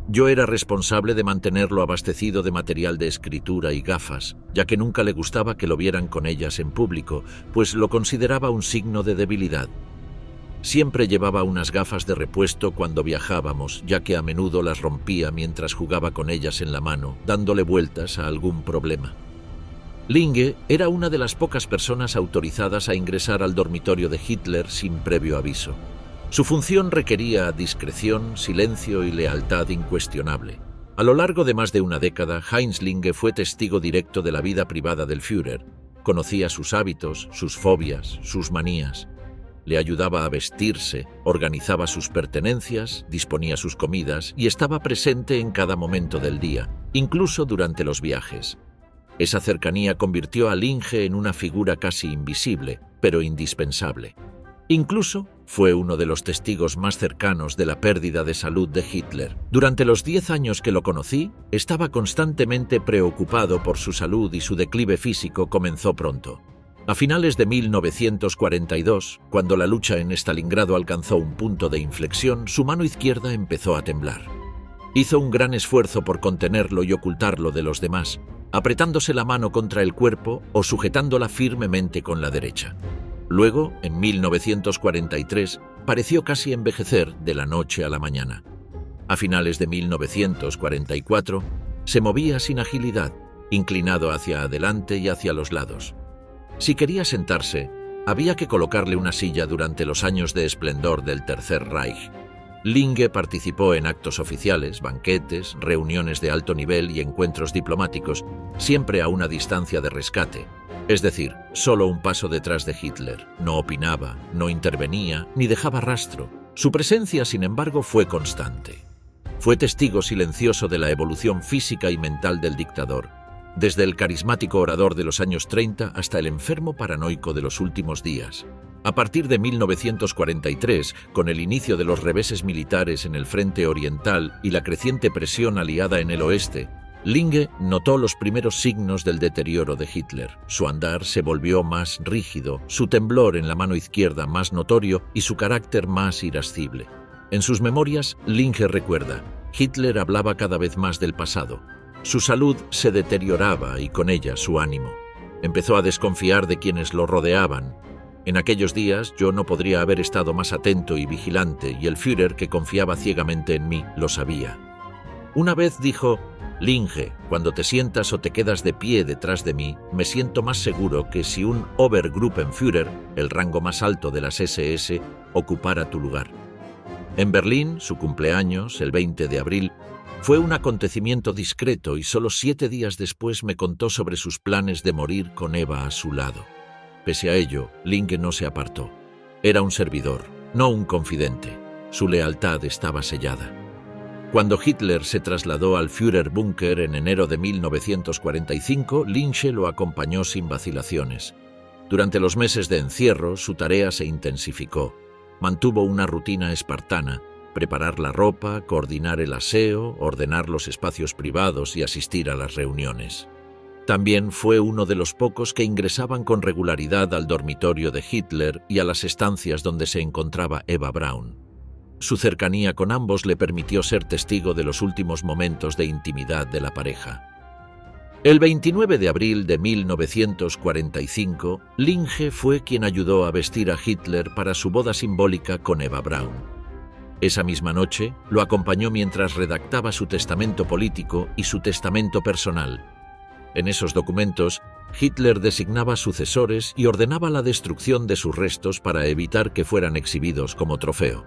Yo era responsable de mantenerlo abastecido de material de escritura y gafas, ya que nunca le gustaba que lo vieran con ellas en público, pues lo consideraba un signo de debilidad. Siempre llevaba unas gafas de repuesto cuando viajábamos, ya que a menudo las rompía mientras jugaba con ellas en la mano, dándole vueltas a algún problema. Linge era una de las pocas personas autorizadas a ingresar al dormitorio de Hitler sin previo aviso. Su función requería discreción, silencio y lealtad incuestionable. A lo largo de más de una década, Heinz Linge fue testigo directo de la vida privada del Führer. Conocía sus hábitos, sus fobias, sus manías. Le ayudaba a vestirse, organizaba sus pertenencias, disponía sus comidas y estaba presente en cada momento del día, incluso durante los viajes. Esa cercanía convirtió a Linge en una figura casi invisible, pero indispensable. Incluso fue uno de los testigos más cercanos de la pérdida de salud de Hitler. Durante los 10 años que lo conocí, estaba constantemente preocupado por su salud y su declive físico comenzó pronto. A finales de 1942, cuando la lucha en Stalingrado alcanzó un punto de inflexión, su mano izquierda empezó a temblar. Hizo un gran esfuerzo por contenerlo y ocultarlo de los demás, apretándose la mano contra el cuerpo o sujetándola firmemente con la derecha. Luego, en 1943, pareció casi envejecer de la noche a la mañana. A finales de 1944, se movía sin agilidad, inclinado hacia adelante y hacia los lados. Si quería sentarse, había que colocarle una silla durante los años de esplendor del Tercer Reich. Linge participó en actos oficiales, banquetes, reuniones de alto nivel y encuentros diplomáticos, siempre a una distancia de rescate, es decir, solo un paso detrás de Hitler. No opinaba, no intervenía, ni dejaba rastro. Su presencia, sin embargo, fue constante. Fue testigo silencioso de la evolución física y mental del dictador, desde el carismático orador de los años 30 hasta el enfermo paranoico de los últimos días. A partir de 1943, con el inicio de los reveses militares en el frente oriental y la creciente presión aliada en el oeste, Linge notó los primeros signos del deterioro de Hitler. Su andar se volvió más rígido, su temblor en la mano izquierda más notorio y su carácter más irascible. En sus memorias, Linge recuerda: Hitler hablaba cada vez más del pasado. Su salud se deterioraba y con ella su ánimo. Empezó a desconfiar de quienes lo rodeaban. En aquellos días yo no podría haber estado más atento y vigilante, y el Führer, que confiaba ciegamente en mí, lo sabía. Una vez dijo: Linge, cuando te sientas o te quedas de pie detrás de mí, me siento más seguro que si un Obergruppenführer, el rango más alto de las SS, ocupara tu lugar. En Berlín, su cumpleaños, el 20 de abril, fue un acontecimiento discreto y solo 7 días después me contó sobre sus planes de morir con Eva a su lado. Pese a ello, Linge no se apartó. Era un servidor, no un confidente. Su lealtad estaba sellada. Cuando Hitler se trasladó al Führerbunker en enero de 1945, Linge lo acompañó sin vacilaciones. Durante los meses de encierro, su tarea se intensificó. Mantuvo una rutina espartana: preparar la ropa, coordinar el aseo, ordenar los espacios privados y asistir a las reuniones. También fue uno de los pocos que ingresaban con regularidad al dormitorio de Hitler y a las estancias donde se encontraba Eva Braun. Su cercanía con ambos le permitió ser testigo de los últimos momentos de intimidad de la pareja. El 29 de abril de 1945, Linge fue quien ayudó a vestir a Hitler para su boda simbólica con Eva Braun. Esa misma noche, lo acompañó mientras redactaba su testamento político y su testamento personal. En esos documentos, Hitler designaba sucesores y ordenaba la destrucción de sus restos para evitar que fueran exhibidos como trofeo.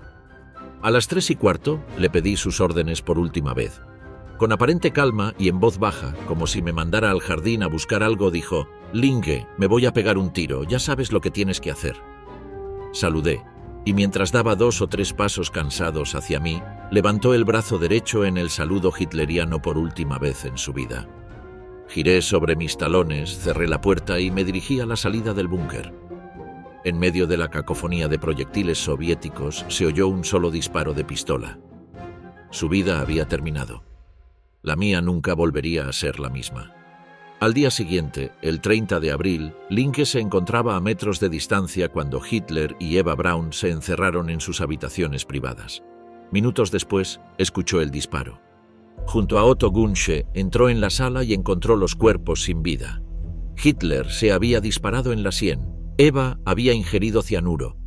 A las 3:15 le pedí sus órdenes por última vez. Con aparente calma y en voz baja, como si me mandara al jardín a buscar algo, dijo: «Linge, me voy a pegar un tiro, ya sabes lo que tienes que hacer». Saludé, y mientras daba 2 o 3 pasos cansados hacia mí, levantó el brazo derecho en el saludo hitleriano por última vez en su vida. Giré sobre mis talones, cerré la puerta y me dirigí a la salida del búnker. En medio de la cacofonía de proyectiles soviéticos se oyó un solo disparo de pistola. Su vida había terminado. La mía nunca volvería a ser la misma. Al día siguiente, el 30 de abril, Linke se encontraba a metros de distancia cuando Hitler y Eva Braun se encerraron en sus habitaciones privadas. Minutos después, escuchó el disparo. Junto a Otto Gunsche, entró en la sala y encontró los cuerpos sin vida. Hitler se había disparado en la sien. Eva había ingerido cianuro.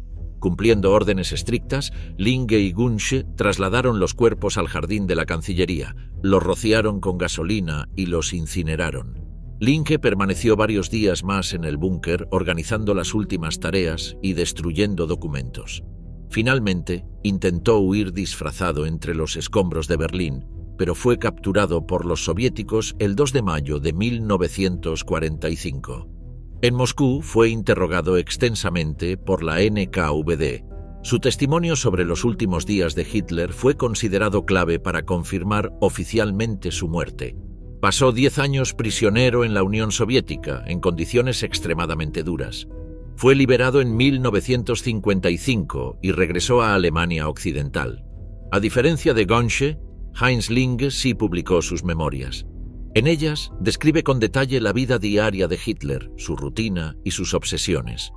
Cumpliendo órdenes estrictas, Linke y Gunsche trasladaron los cuerpos al jardín de la Cancillería, los rociaron con gasolina y los incineraron. Linke permaneció varios días más en el búnker organizando las últimas tareas y destruyendo documentos. Finalmente, intentó huir disfrazado entre los escombros de Berlín, pero fue capturado por los soviéticos el 2 de mayo de 1945. En Moscú fue interrogado extensamente por la NKVD. Su testimonio sobre los últimos días de Hitler fue considerado clave para confirmar oficialmente su muerte. Pasó 10 años prisionero en la Unión Soviética, en condiciones extremadamente duras. Fue liberado en 1955 y regresó a Alemania Occidental. A diferencia de Gunsche, Heinz Linke sí publicó sus memorias. En ellas describe con detalle la vida diaria de Hitler, su rutina y sus obsesiones.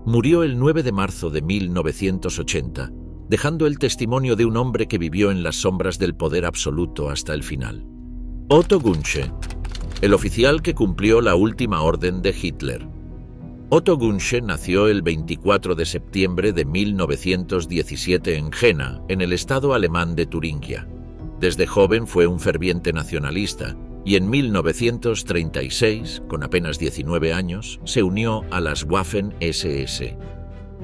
Murió el 9 de marzo de 1980, dejando el testimonio de un hombre que vivió en las sombras del poder absoluto hasta el final. Otto Gunsche, el oficial que cumplió la última orden de Hitler. Otto Gunsche nació el 24 de septiembre de 1917 en Jena, en el estado alemán de Turingia. Desde joven fue un ferviente nacionalista y en 1936, con apenas 19 años, se unió a las Waffen-SS.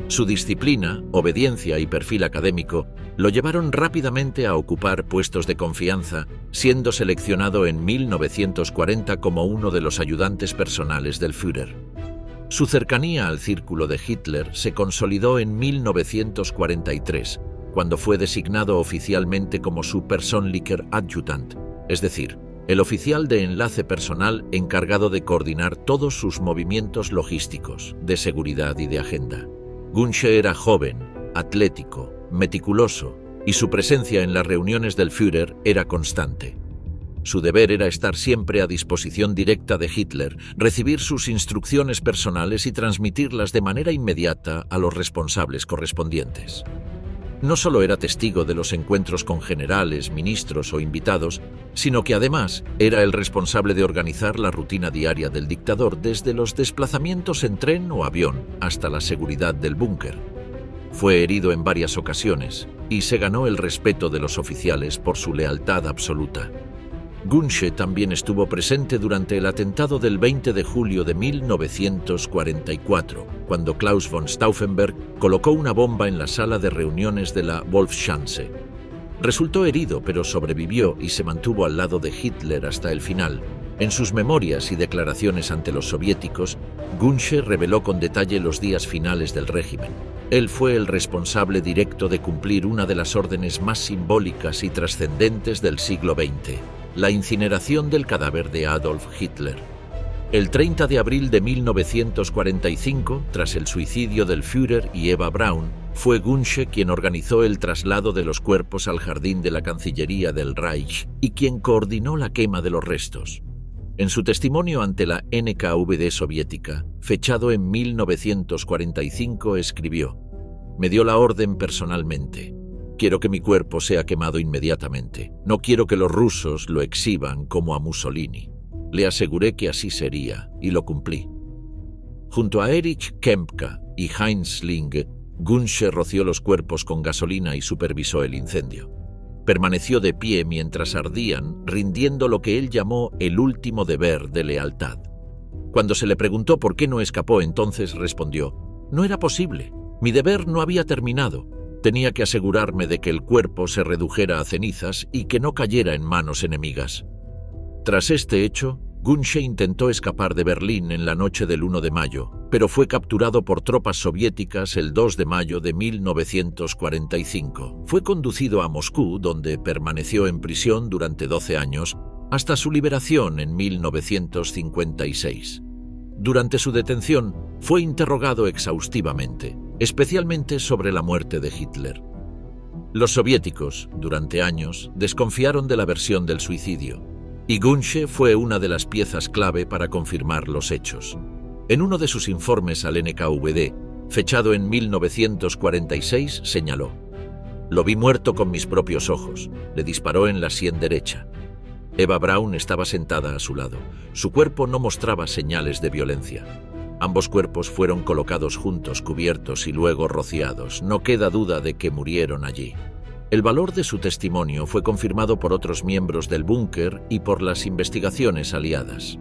Su disciplina, obediencia y perfil académico lo llevaron rápidamente a ocupar puestos de confianza, siendo seleccionado en 1940 como uno de los ayudantes personales del Führer. Su cercanía al círculo de Hitler se consolidó en 1943, cuando fue designado oficialmente como su Persönlicher Adjutant, es decir, el oficial de enlace personal encargado de coordinar todos sus movimientos logísticos, de seguridad y de agenda. Gunsche era joven, atlético, meticuloso, y su presencia en las reuniones del Führer era constante. Su deber era estar siempre a disposición directa de Hitler, recibir sus instrucciones personales y transmitirlas de manera inmediata a los responsables correspondientes. No solo era testigo de los encuentros con generales, ministros o invitados, sino que además era el responsable de organizar la rutina diaria del dictador, desde los desplazamientos en tren o avión hasta la seguridad del búnker. Fue herido en varias ocasiones y se ganó el respeto de los oficiales por su lealtad absoluta. Gunsche también estuvo presente durante el atentado del 20 de julio de 1944, cuando Klaus von Stauffenberg colocó una bomba en la sala de reuniones de la Wolfschanze. Resultó herido, pero sobrevivió y se mantuvo al lado de Hitler hasta el final. En sus memorias y declaraciones ante los soviéticos, Gunsche reveló con detalle los días finales del régimen. Él fue el responsable directo de cumplir una de las órdenes más simbólicas y trascendentes del siglo XX, la incineración del cadáver de Adolf Hitler. El 30 de abril de 1945, tras el suicidio del Führer y Eva Braun, fue Gunsche quien organizó el traslado de los cuerpos al jardín de la Cancillería del Reich y quien coordinó la quema de los restos. En su testimonio ante la NKVD soviética, fechado en 1945, escribió: «Me dio la orden personalmente. Quiero que mi cuerpo sea quemado inmediatamente. No quiero que los rusos lo exhiban como a Mussolini». Le aseguré que así sería, y lo cumplí. Junto a Erich Kempka y Heinz Linke, Gunsche roció los cuerpos con gasolina y supervisó el incendio. Permaneció de pie mientras ardían, rindiendo lo que él llamó el último deber de lealtad. Cuando se le preguntó por qué no escapó, entonces respondió: «No era posible. Mi deber no había terminado. Tenía que asegurarme de que el cuerpo se redujera a cenizas y que no cayera en manos enemigas». Tras este hecho, Gunsche intentó escapar de Berlín en la noche del 1 de mayo, pero fue capturado por tropas soviéticas el 2 de mayo de 1945. Fue conducido a Moscú, donde permaneció en prisión durante 12 años, hasta su liberación en 1956. Durante su detención, fue interrogado exhaustivamente, especialmente sobre la muerte de Hitler. Los soviéticos, durante años, desconfiaron de la versión del suicidio, y Gunsche fue una de las piezas clave para confirmar los hechos. En uno de sus informes al NKVD, fechado en 1946, señaló: «Lo vi muerto con mis propios ojos. Le disparó en la sien derecha». Eva Braun estaba sentada a su lado. Su cuerpo no mostraba señales de violencia. Ambos cuerpos fueron colocados juntos, cubiertos y luego rociados. No queda duda de que murieron allí. El valor de su testimonio fue confirmado por otros miembros del búnker y por las investigaciones aliadas.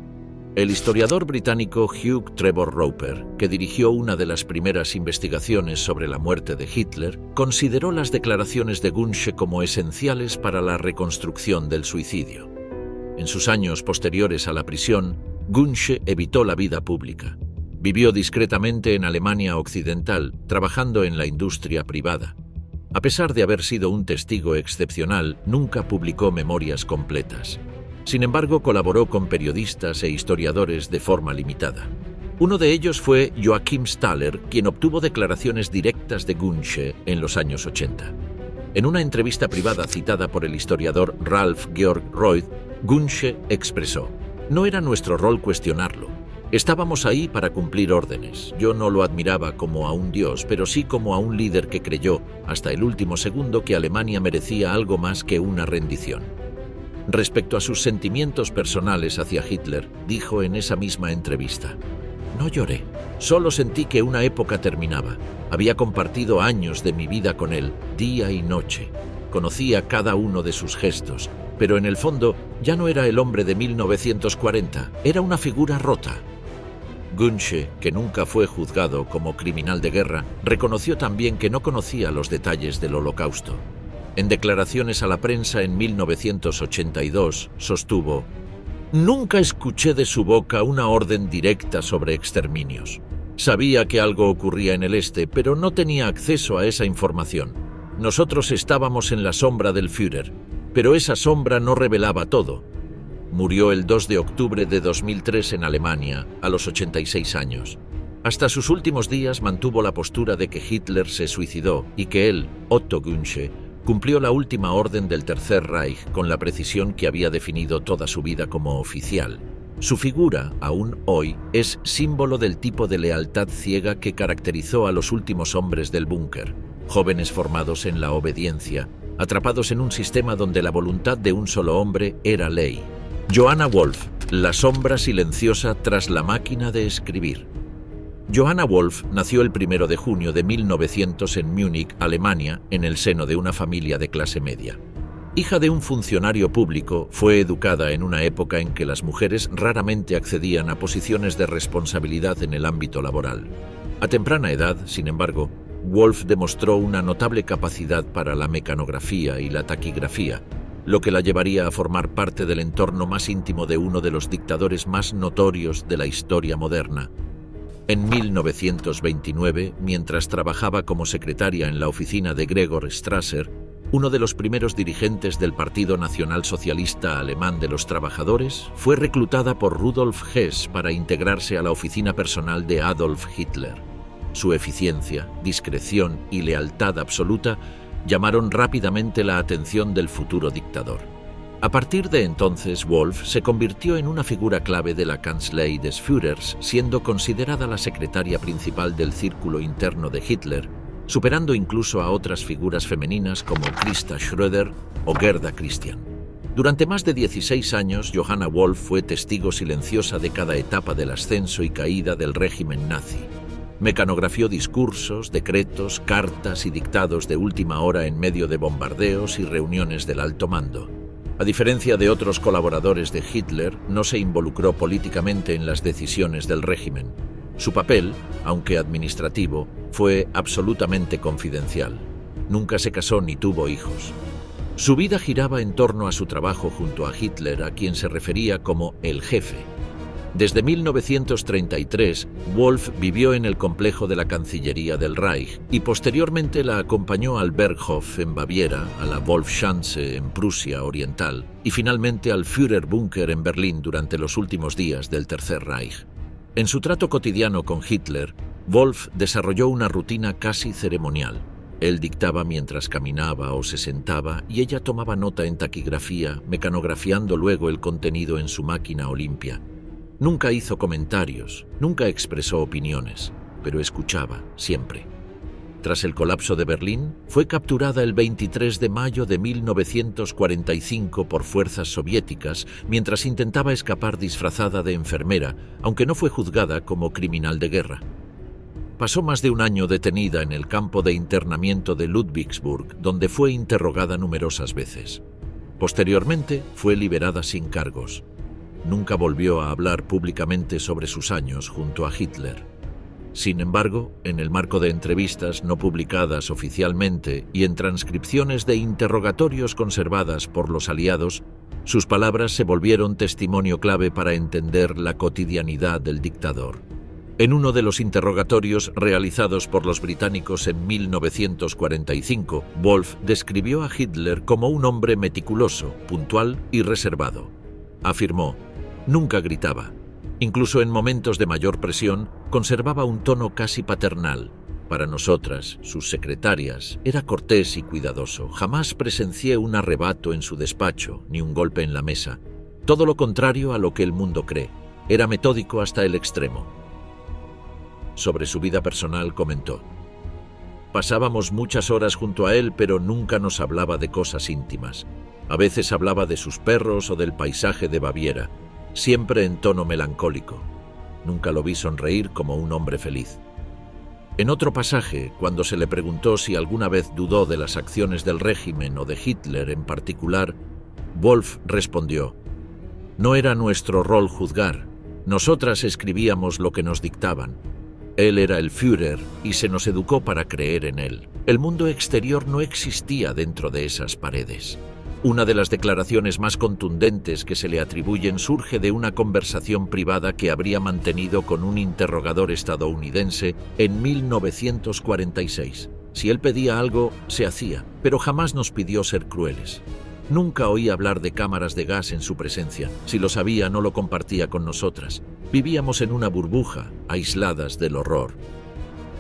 El historiador británico Hugh Trevor Roper, que dirigió una de las primeras investigaciones sobre la muerte de Hitler, consideró las declaraciones de Gunsche como esenciales para la reconstrucción del suicidio. En sus años posteriores a la prisión, Gunsche evitó la vida pública. Vivió discretamente en Alemania Occidental, trabajando en la industria privada. A pesar de haber sido un testigo excepcional, nunca publicó memorias completas. Sin embargo, colaboró con periodistas e historiadores de forma limitada. Uno de ellos fue Joachim Staller, quien obtuvo declaraciones directas de Gunsche en los años 80. En una entrevista privada citada por el historiador Ralph Georg Reuth, Gunsche expresó: «No era nuestro rol cuestionarlo. Estábamos ahí para cumplir órdenes. Yo no lo admiraba como a un dios, pero sí como a un líder que creyó, hasta el último segundo, que Alemania merecía algo más que una rendición». Respecto a sus sentimientos personales hacia Hitler, dijo en esa misma entrevista: «No lloré, solo sentí que una época terminaba. Había compartido años de mi vida con él, día y noche. Conocía cada uno de sus gestos, pero en el fondo ya no era el hombre de 1940, era una figura rota». Gunsche, que nunca fue juzgado como criminal de guerra, reconoció también que no conocía los detalles del Holocausto. En declaraciones a la prensa en 1982, sostuvo: «Nunca escuché de su boca una orden directa sobre exterminios. Sabía que algo ocurría en el este, pero no tenía acceso a esa información. Nosotros estábamos en la sombra del Führer, pero esa sombra no revelaba todo». Murió el 2 de octubre de 2003 en Alemania, a los 86 años. Hasta sus últimos días mantuvo la postura de que Hitler se suicidó y que él, Otto Gunsche, cumplió la última orden del Tercer Reich con la precisión que había definido toda su vida como oficial. Su figura, aún hoy, es símbolo del tipo de lealtad ciega que caracterizó a los últimos hombres del búnker, jóvenes formados en la obediencia, atrapados en un sistema donde la voluntad de un solo hombre era ley. Johanna Wolf, la sombra silenciosa tras la máquina de escribir. Johanna Wolf nació el 1 de junio de 1900 en Múnich, Alemania, en el seno de una familia de clase media. Hija de un funcionario público, fue educada en una época en que las mujeres raramente accedían a posiciones de responsabilidad en el ámbito laboral. A temprana edad, sin embargo, Wolf demostró una notable capacidad para la mecanografía y la taquigrafía, lo que la llevaría a formar parte del entorno más íntimo de uno de los dictadores más notorios de la historia moderna. En 1929, mientras trabajaba como secretaria en la oficina de Gregor Strasser, uno de los primeros dirigentes del Partido Nacional Socialista Alemán de los Trabajadores, fue reclutada por Rudolf Hess para integrarse a la oficina personal de Adolf Hitler. Su eficiencia, discreción y lealtad absoluta llamaron rápidamente la atención del futuro dictador. A partir de entonces, Wolf se convirtió en una figura clave de la Kanzlei des Führers, siendo considerada la secretaria principal del círculo interno de Hitler, superando incluso a otras figuras femeninas como Christa Schröder o Gerda Christian. Durante más de 16 años, Johanna Wolf fue testigo silenciosa de cada etapa del ascenso y caída del régimen nazi. Mecanografió discursos, decretos, cartas y dictados de última hora en medio de bombardeos y reuniones del alto mando. A diferencia de otros colaboradores de Hitler, no se involucró políticamente en las decisiones del régimen. Su papel, aunque administrativo, fue absolutamente confidencial. Nunca se casó ni tuvo hijos. Su vida giraba en torno a su trabajo junto a Hitler, a quien se refería como el jefe. Desde 1933, Wolf vivió en el complejo de la Cancillería del Reich y posteriormente la acompañó al Berghof en Baviera, a la Wolfschanze en Prusia Oriental y finalmente al Führerbunker en Berlín durante los últimos días del Tercer Reich. En su trato cotidiano con Hitler, Wolf desarrolló una rutina casi ceremonial. Él dictaba mientras caminaba o se sentaba y ella tomaba nota en taquigrafía, mecanografiando luego el contenido en su máquina Olimpia. Nunca hizo comentarios, nunca expresó opiniones, pero escuchaba, siempre. Tras el colapso de Berlín, fue capturada el 23 de mayo de 1945 por fuerzas soviéticas mientras intentaba escapar disfrazada de enfermera, aunque no fue juzgada como criminal de guerra. Pasó más de un año detenida en el campo de internamiento de Ludwigsburg, donde fue interrogada numerosas veces. Posteriormente, fue liberada sin cargos. Nunca volvió a hablar públicamente sobre sus años junto a Hitler. Sin embargo, en el marco de entrevistas no publicadas oficialmente y en transcripciones de interrogatorios conservadas por los aliados, sus palabras se volvieron testimonio clave para entender la cotidianidad del dictador. En uno de los interrogatorios realizados por los británicos en 1945, Wolf describió a Hitler como un hombre meticuloso, puntual y reservado. Afirmó: nunca gritaba. Incluso en momentos de mayor presión, conservaba un tono casi paternal. Para nosotras, sus secretarias, era cortés y cuidadoso. Jamás presencié un arrebato en su despacho, ni un golpe en la mesa. Todo lo contrario a lo que el mundo cree. Era metódico hasta el extremo. Sobre su vida personal comentó: pasábamos muchas horas junto a él, pero nunca nos hablaba de cosas íntimas. A veces hablaba de sus perros o del paisaje de Baviera, siempre en tono melancólico. Nunca lo vi sonreír como un hombre feliz. En otro pasaje, cuando se le preguntó si alguna vez dudó de las acciones del régimen o de Hitler en particular, Wolf respondió: no era nuestro rol juzgar. Nosotras escribíamos lo que nos dictaban. Él era el Führer y se nos educó para creer en él. El mundo exterior no existía dentro de esas paredes. Una de las declaraciones más contundentes que se le atribuyen surge de una conversación privada que habría mantenido con un interrogador estadounidense en 1946. Si él pedía algo, se hacía, pero jamás nos pidió ser crueles. Nunca oí hablar de cámaras de gas en su presencia. Si lo sabía, no lo compartía con nosotras. Vivíamos en una burbuja, aisladas del horror.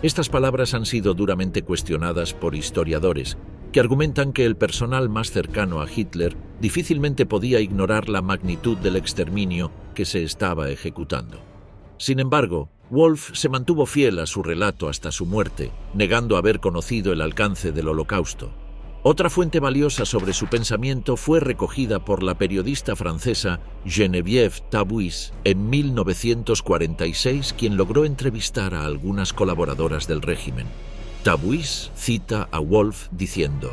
Estas palabras han sido duramente cuestionadas por historiadores, que argumentan que el personal más cercano a Hitler difícilmente podía ignorar la magnitud del exterminio que se estaba ejecutando. Sin embargo, Wolf se mantuvo fiel a su relato hasta su muerte, negando haber conocido el alcance del Holocausto. Otra fuente valiosa sobre su pensamiento fue recogida por la periodista francesa Geneviève Tabouis en 1946, quien logró entrevistar a algunas colaboradoras del régimen. Tabouis cita a Wolf diciendo: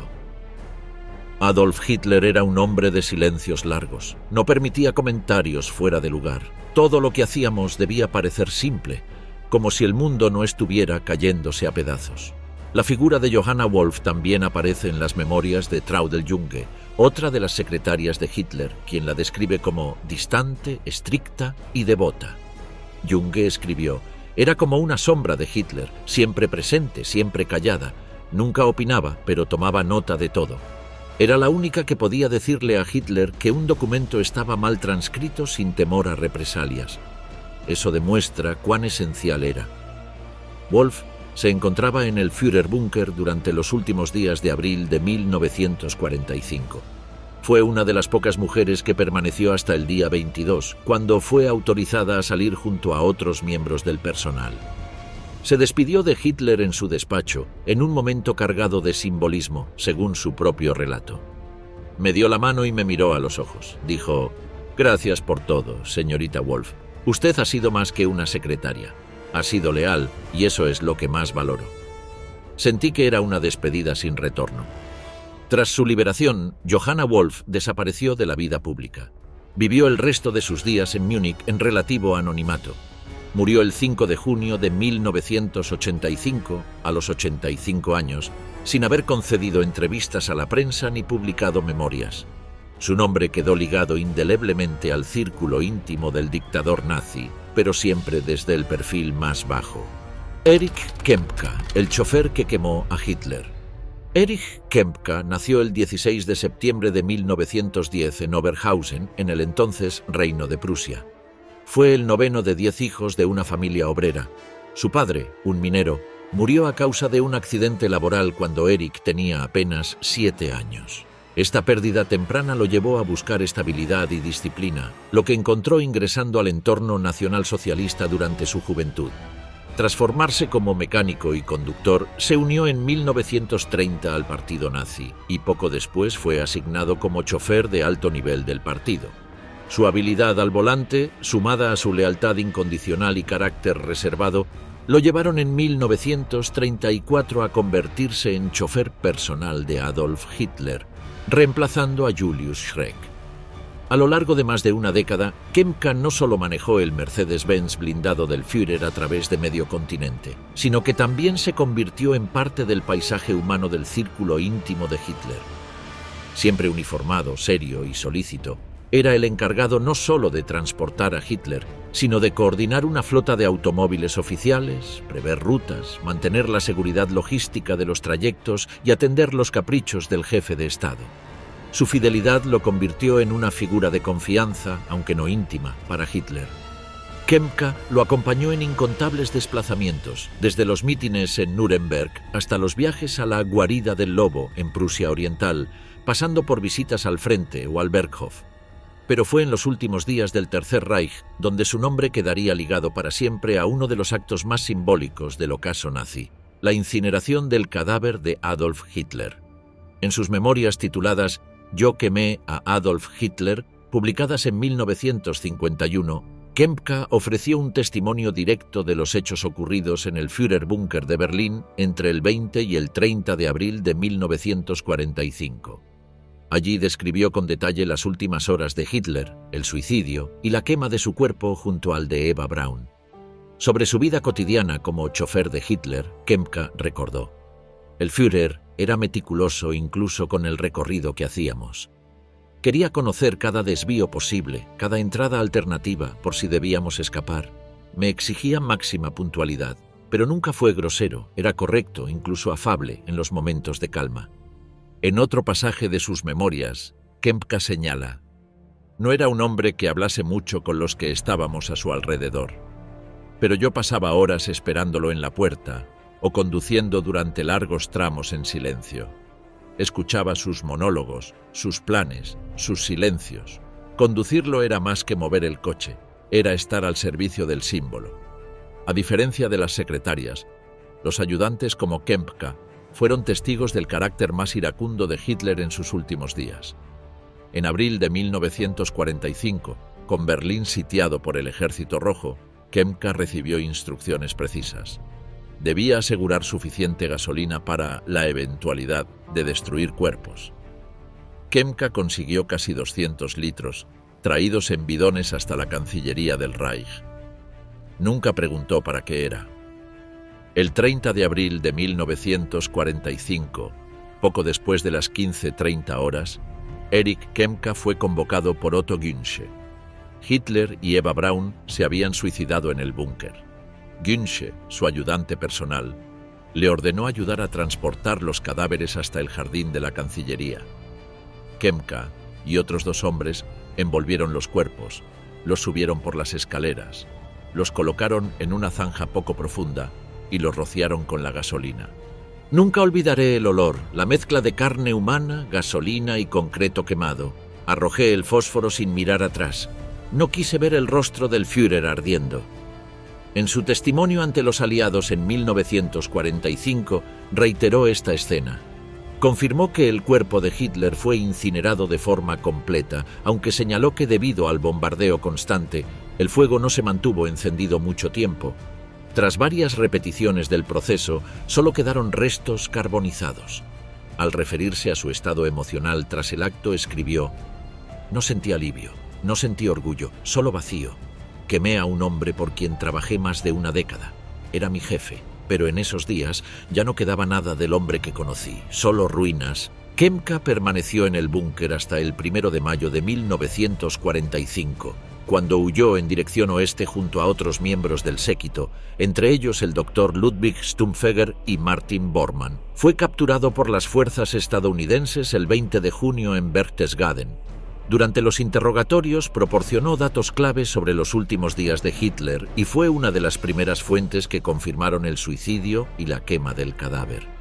Adolf Hitler era un hombre de silencios largos. No permitía comentarios fuera de lugar. Todo lo que hacíamos debía parecer simple, como si el mundo no estuviera cayéndose a pedazos. La figura de Johanna Wolf también aparece en las memorias de Traudl Junge, otra de las secretarias de Hitler, quien la describe como distante, estricta y devota. Junge escribió: era como una sombra de Hitler, siempre presente, siempre callada. Nunca opinaba, pero tomaba nota de todo. Era la única que podía decirle a Hitler que un documento estaba mal transcrito sin temor a represalias. Eso demuestra cuán esencial era. Wolf se encontraba en el Führerbunker durante los últimos días de abril de 1945. Fue una de las pocas mujeres que permaneció hasta el día 22, cuando fue autorizada a salir junto a otros miembros del personal. Se despidió de Hitler en su despacho, en un momento cargado de simbolismo, según su propio relato. Me dio la mano y me miró a los ojos. Dijo: gracias por todo, señorita Wolf. Usted ha sido más que una secretaria. Ha sido leal y eso es lo que más valoro. Sentí que era una despedida sin retorno. Tras su liberación, Johanna Wolf desapareció de la vida pública. Vivió el resto de sus días en Múnich en relativo anonimato. Murió el 5 de junio de 1985, a los 85 años, sin haber concedido entrevistas a la prensa ni publicado memorias. Su nombre quedó ligado indeleblemente al círculo íntimo del dictador nazi, pero siempre desde el perfil más bajo. Erich Kempka, el chofer que quemó a Hitler. Erich Kempka nació el 16 de septiembre de 1910 en Oberhausen, en el entonces Reino de Prusia. Fue el noveno de 10 hijos de una familia obrera. Su padre, un minero, murió a causa de un accidente laboral cuando Erich tenía apenas 7 años. Esta pérdida temprana lo llevó a buscar estabilidad y disciplina, lo que encontró ingresando al entorno nacionalsocialista durante su juventud. Tras formarse como mecánico y conductor, se unió en 1930 al partido nazi y poco después fue asignado como chofer de alto nivel del partido. Su habilidad al volante, sumada a su lealtad incondicional y carácter reservado, lo llevaron en 1934 a convertirse en chofer personal de Adolf Hitler, reemplazando a Julius Schreck. A lo largo de más de una década, Kempka no solo manejó el Mercedes-Benz blindado del Führer a través de medio continente, sino que también se convirtió en parte del paisaje humano del círculo íntimo de Hitler. Siempre uniformado, serio y solícito, era el encargado no solo de transportar a Hitler, sino de coordinar una flota de automóviles oficiales, prever rutas, mantener la seguridad logística de los trayectos y atender los caprichos del jefe de Estado. Su fidelidad lo convirtió en una figura de confianza, aunque no íntima, para Hitler. Kempka lo acompañó en incontables desplazamientos, desde los mítines en Nuremberg hasta los viajes a la guarida del lobo en Prusia Oriental, pasando por visitas al frente o al Berghof. Pero fue en los últimos días del Tercer Reich donde su nombre quedaría ligado para siempre a uno de los actos más simbólicos del ocaso nazi, la incineración del cadáver de Adolf Hitler. En sus memorias tituladas Yo quemé a Adolf Hitler, publicadas en 1951, Kempka ofreció un testimonio directo de los hechos ocurridos en el Führerbunker de Berlín entre el 20 y el 30 de abril de 1945. Allí describió con detalle las últimas horas de Hitler, el suicidio y la quema de su cuerpo junto al de Eva Braun. Sobre su vida cotidiana como chofer de Hitler, Kempka recordó: «El Führer era meticuloso incluso con el recorrido que hacíamos. Quería conocer cada desvío posible, cada entrada alternativa por si debíamos escapar. Me exigía máxima puntualidad, pero nunca fue grosero, era correcto, incluso afable en los momentos de calma». En otro pasaje de sus memorias, Kempka señala: «No era un hombre que hablase mucho con los que estábamos a su alrededor, pero yo pasaba horas esperándolo en la puerta o conduciendo durante largos tramos en silencio. Escuchaba sus monólogos, sus planes, sus silencios. Conducirlo era más que mover el coche, era estar al servicio del símbolo». A diferencia de las secretarias, los ayudantes como Kempka fueron testigos del carácter más iracundo de Hitler en sus últimos días. En abril de 1945, con Berlín sitiado por el Ejército Rojo, Kempka recibió instrucciones precisas. Debía asegurar suficiente gasolina para la eventualidad de destruir cuerpos. Kempka consiguió casi 200 litros, traídos en bidones hasta la Cancillería del Reich. Nunca preguntó para qué era. El 30 de abril de 1945, poco después de las 15:30 horas, Erich Kempka fue convocado por Otto Günsche. Hitler y Eva Braun se habían suicidado en el búnker. Günsche, su ayudante personal, le ordenó ayudar a transportar los cadáveres hasta el jardín de la Cancillería. Kempka y otros 2 hombres envolvieron los cuerpos, los subieron por las escaleras, los colocaron en una zanja poco profunda y los rociaron con la gasolina. Nunca olvidaré el olor, la mezcla de carne humana, gasolina y concreto quemado. Arrojé el fósforo sin mirar atrás. No quise ver el rostro del Führer ardiendo. En su testimonio ante los aliados en 1945, reiteró esta escena. Confirmó que el cuerpo de Hitler fue incinerado de forma completa, aunque señaló que debido al bombardeo constante, el fuego no se mantuvo encendido mucho tiempo. Tras varias repeticiones del proceso, solo quedaron restos carbonizados. Al referirse a su estado emocional tras el acto, escribió: «No sentí alivio, no sentí orgullo, solo vacío. Quemé a un hombre por quien trabajé más de una década. Era mi jefe, pero en esos días ya no quedaba nada del hombre que conocí, solo ruinas». Kempka permaneció en el búnker hasta el 1 de mayo de 1945, cuando huyó en dirección oeste junto a otros miembros del séquito, entre ellos el doctor Ludwig Stumpfegger y Martin Bormann. Fue capturado por las fuerzas estadounidenses el 20 de junio en Berchtesgaden. Durante los interrogatorios proporcionó datos claves sobre los últimos días de Hitler y fue una de las primeras fuentes que confirmaron el suicidio y la quema del cadáver.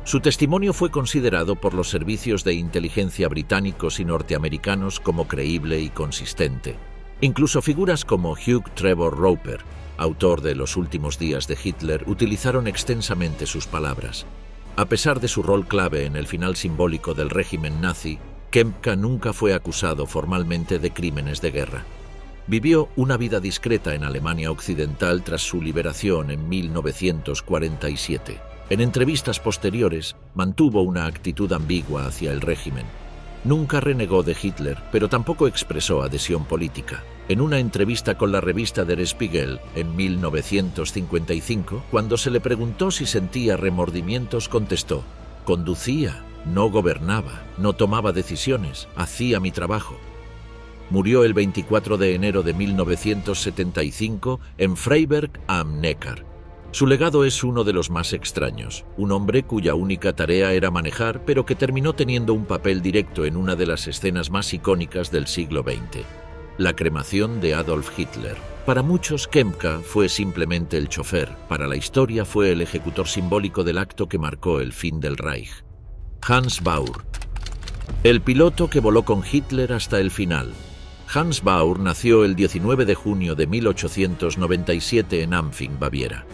Su testimonio fue considerado por los servicios de inteligencia británicos y norteamericanos como creíble y consistente. Incluso figuras como Hugh Trevor Roper, autor de Los últimos días de Hitler, utilizaron extensamente sus palabras. A pesar de su rol clave en el final simbólico del régimen nazi, Kempka nunca fue acusado formalmente de crímenes de guerra. Vivió una vida discreta en Alemania Occidental tras su liberación en 1947. En entrevistas posteriores, mantuvo una actitud ambigua hacia el régimen. Nunca renegó de Hitler, pero tampoco expresó adhesión política. En una entrevista con la revista Der Spiegel en 1955, cuando se le preguntó si sentía remordimientos, contestó: «Conducía, no gobernaba, no tomaba decisiones, hacía mi trabajo». Murió el 24 de enero de 1975 en Freiberg am Neckar. Su legado es uno de los más extraños, un hombre cuya única tarea era manejar, pero que terminó teniendo un papel directo en una de las escenas más icónicas del siglo XX, la cremación de Adolf Hitler. Para muchos, Kempka fue simplemente el chofer, para la historia fue el ejecutor simbólico del acto que marcó el fin del Reich. Hans Baur, el piloto que voló con Hitler hasta el final. Hans Baur nació el 19 de junio de 1897 en Ampfing, Baviera.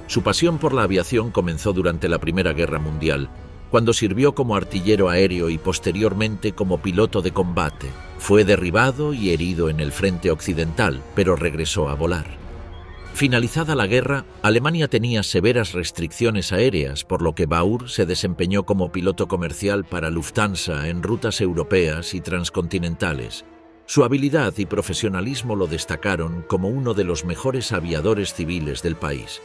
Su pasión por la aviación comenzó durante la Primera Guerra Mundial, cuando sirvió como artillero aéreo y posteriormente como piloto de combate. Fue derribado y herido en el frente occidental, pero regresó a volar. Finalizada la guerra, Alemania tenía severas restricciones aéreas, por lo que Baur se desempeñó como piloto comercial para Lufthansa en rutas europeas y transcontinentales. Su habilidad y profesionalismo lo destacaron como uno de los mejores aviadores civiles del país.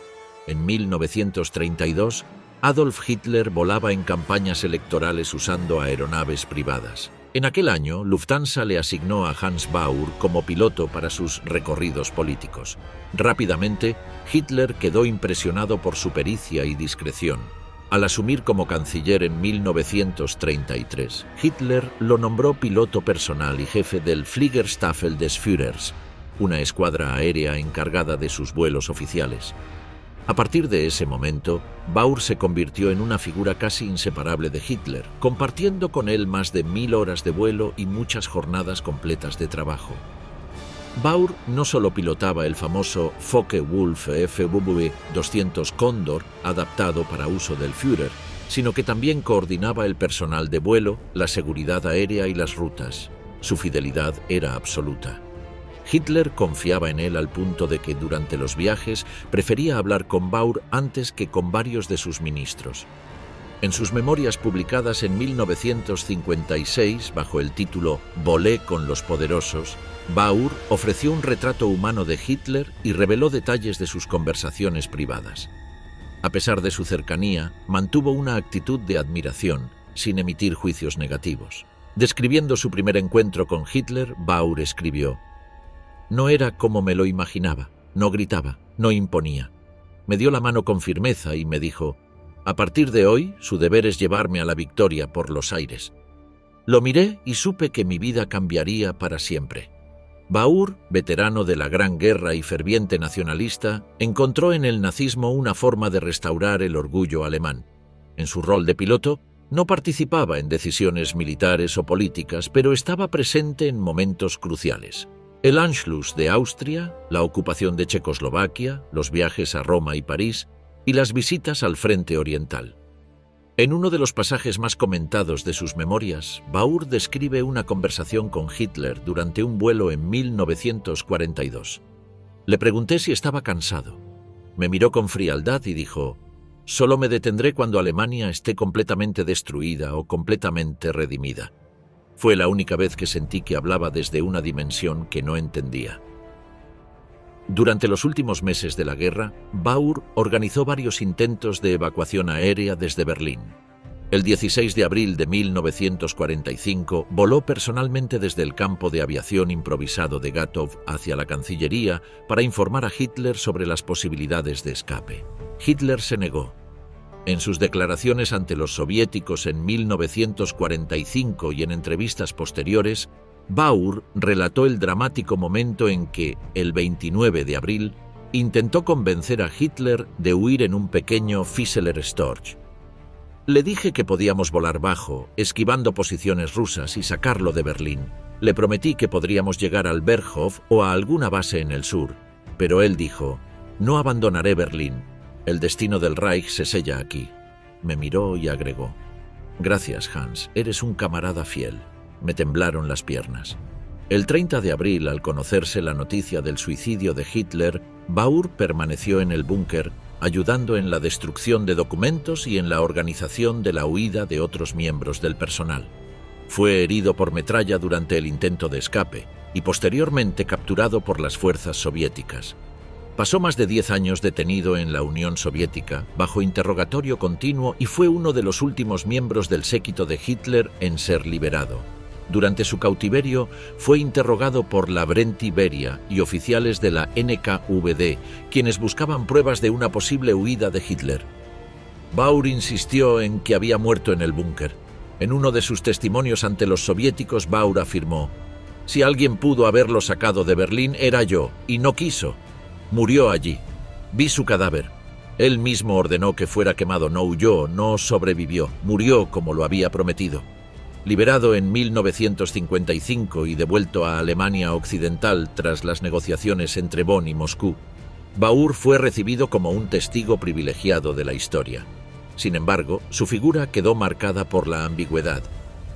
En 1932, Adolf Hitler volaba en campañas electorales usando aeronaves privadas. En aquel año, Lufthansa le asignó a Hans Baur como piloto para sus recorridos políticos. Rápidamente, Hitler quedó impresionado por su pericia y discreción. Al asumir como canciller en 1933, Hitler lo nombró piloto personal y jefe del Fliegerstaffel des Führers, una escuadra aérea encargada de sus vuelos oficiales. A partir de ese momento, Baur se convirtió en una figura casi inseparable de Hitler, compartiendo con él más de 1000 horas de vuelo y muchas jornadas completas de trabajo. Baur no solo pilotaba el famoso Focke-Wulf Fw 200 Cóndor, adaptado para uso del Führer, sino que también coordinaba el personal de vuelo, la seguridad aérea y las rutas. Su fidelidad era absoluta. Hitler confiaba en él al punto de que durante los viajes prefería hablar con Baur antes que con varios de sus ministros. En sus memorias publicadas en 1956, bajo el título «Volé con los poderosos», Baur ofreció un retrato humano de Hitler y reveló detalles de sus conversaciones privadas. A pesar de su cercanía, mantuvo una actitud de admiración, sin emitir juicios negativos. Describiendo su primer encuentro con Hitler, Baur escribió: «No era como me lo imaginaba, no gritaba, no imponía. Me dio la mano con firmeza y me dijo: a partir de hoy, su deber es llevarme a la victoria por los aires». Lo miré y supe que mi vida cambiaría para siempre. Baur, veterano de la Gran Guerra y ferviente nacionalista, encontró en el nazismo una forma de restaurar el orgullo alemán. En su rol de piloto, no participaba en decisiones militares o políticas, pero estaba presente en momentos cruciales. El Anschluss de Austria, la ocupación de Checoslovaquia, los viajes a Roma y París y las visitas al Frente Oriental. En uno de los pasajes más comentados de sus memorias, Baur describe una conversación con Hitler durante un vuelo en 1942. Le pregunté si estaba cansado. Me miró con frialdad y dijo: «Solo me detendré cuando Alemania esté completamente destruida o completamente redimida». Fue la única vez que sentí que hablaba desde una dimensión que no entendía. Durante los últimos meses de la guerra, Baur organizó varios intentos de evacuación aérea desde Berlín. El 16 de abril de 1945 voló personalmente desde el campo de aviación improvisado de Gatow hacia la Cancillería para informar a Hitler sobre las posibilidades de escape. Hitler se negó. En sus declaraciones ante los soviéticos en 1945 y en entrevistas posteriores, Baur relató el dramático momento en que, el 29 de abril, intentó convencer a Hitler de huir en un pequeño Fieseler Storch. Le dije que podíamos volar bajo, esquivando posiciones rusas y sacarlo de Berlín. Le prometí que podríamos llegar al Berghof o a alguna base en el sur, pero él dijo: «No abandonaré Berlín. El destino del Reich se sella aquí». Me miró y agregó: «Gracias, Hans, eres un camarada fiel». Me temblaron las piernas. El 30 de abril, al conocerse la noticia del suicidio de Hitler, Baur permaneció en el búnker, ayudando en la destrucción de documentos y en la organización de la huida de otros miembros del personal. Fue herido por metralla durante el intento de escape y posteriormente capturado por las fuerzas soviéticas. Pasó más de 10 años detenido en la Unión Soviética, bajo interrogatorio continuo, y fue uno de los últimos miembros del séquito de Hitler en ser liberado. Durante su cautiverio fue interrogado por la Brent Beria y oficiales de la NKVD, quienes buscaban pruebas de una posible huida de Hitler. Baur insistió en que había muerto en el búnker. En uno de sus testimonios ante los soviéticos, Baur afirmó: «Si alguien pudo haberlo sacado de Berlín, era yo, y no quiso. Murió allí. Vi su cadáver. Él mismo ordenó que fuera quemado. No huyó, no sobrevivió. Murió como lo había prometido». Liberado en 1955 y devuelto a Alemania Occidental tras las negociaciones entre Bonn y Moscú, Baur fue recibido como un testigo privilegiado de la historia. Sin embargo, su figura quedó marcada por la ambigüedad.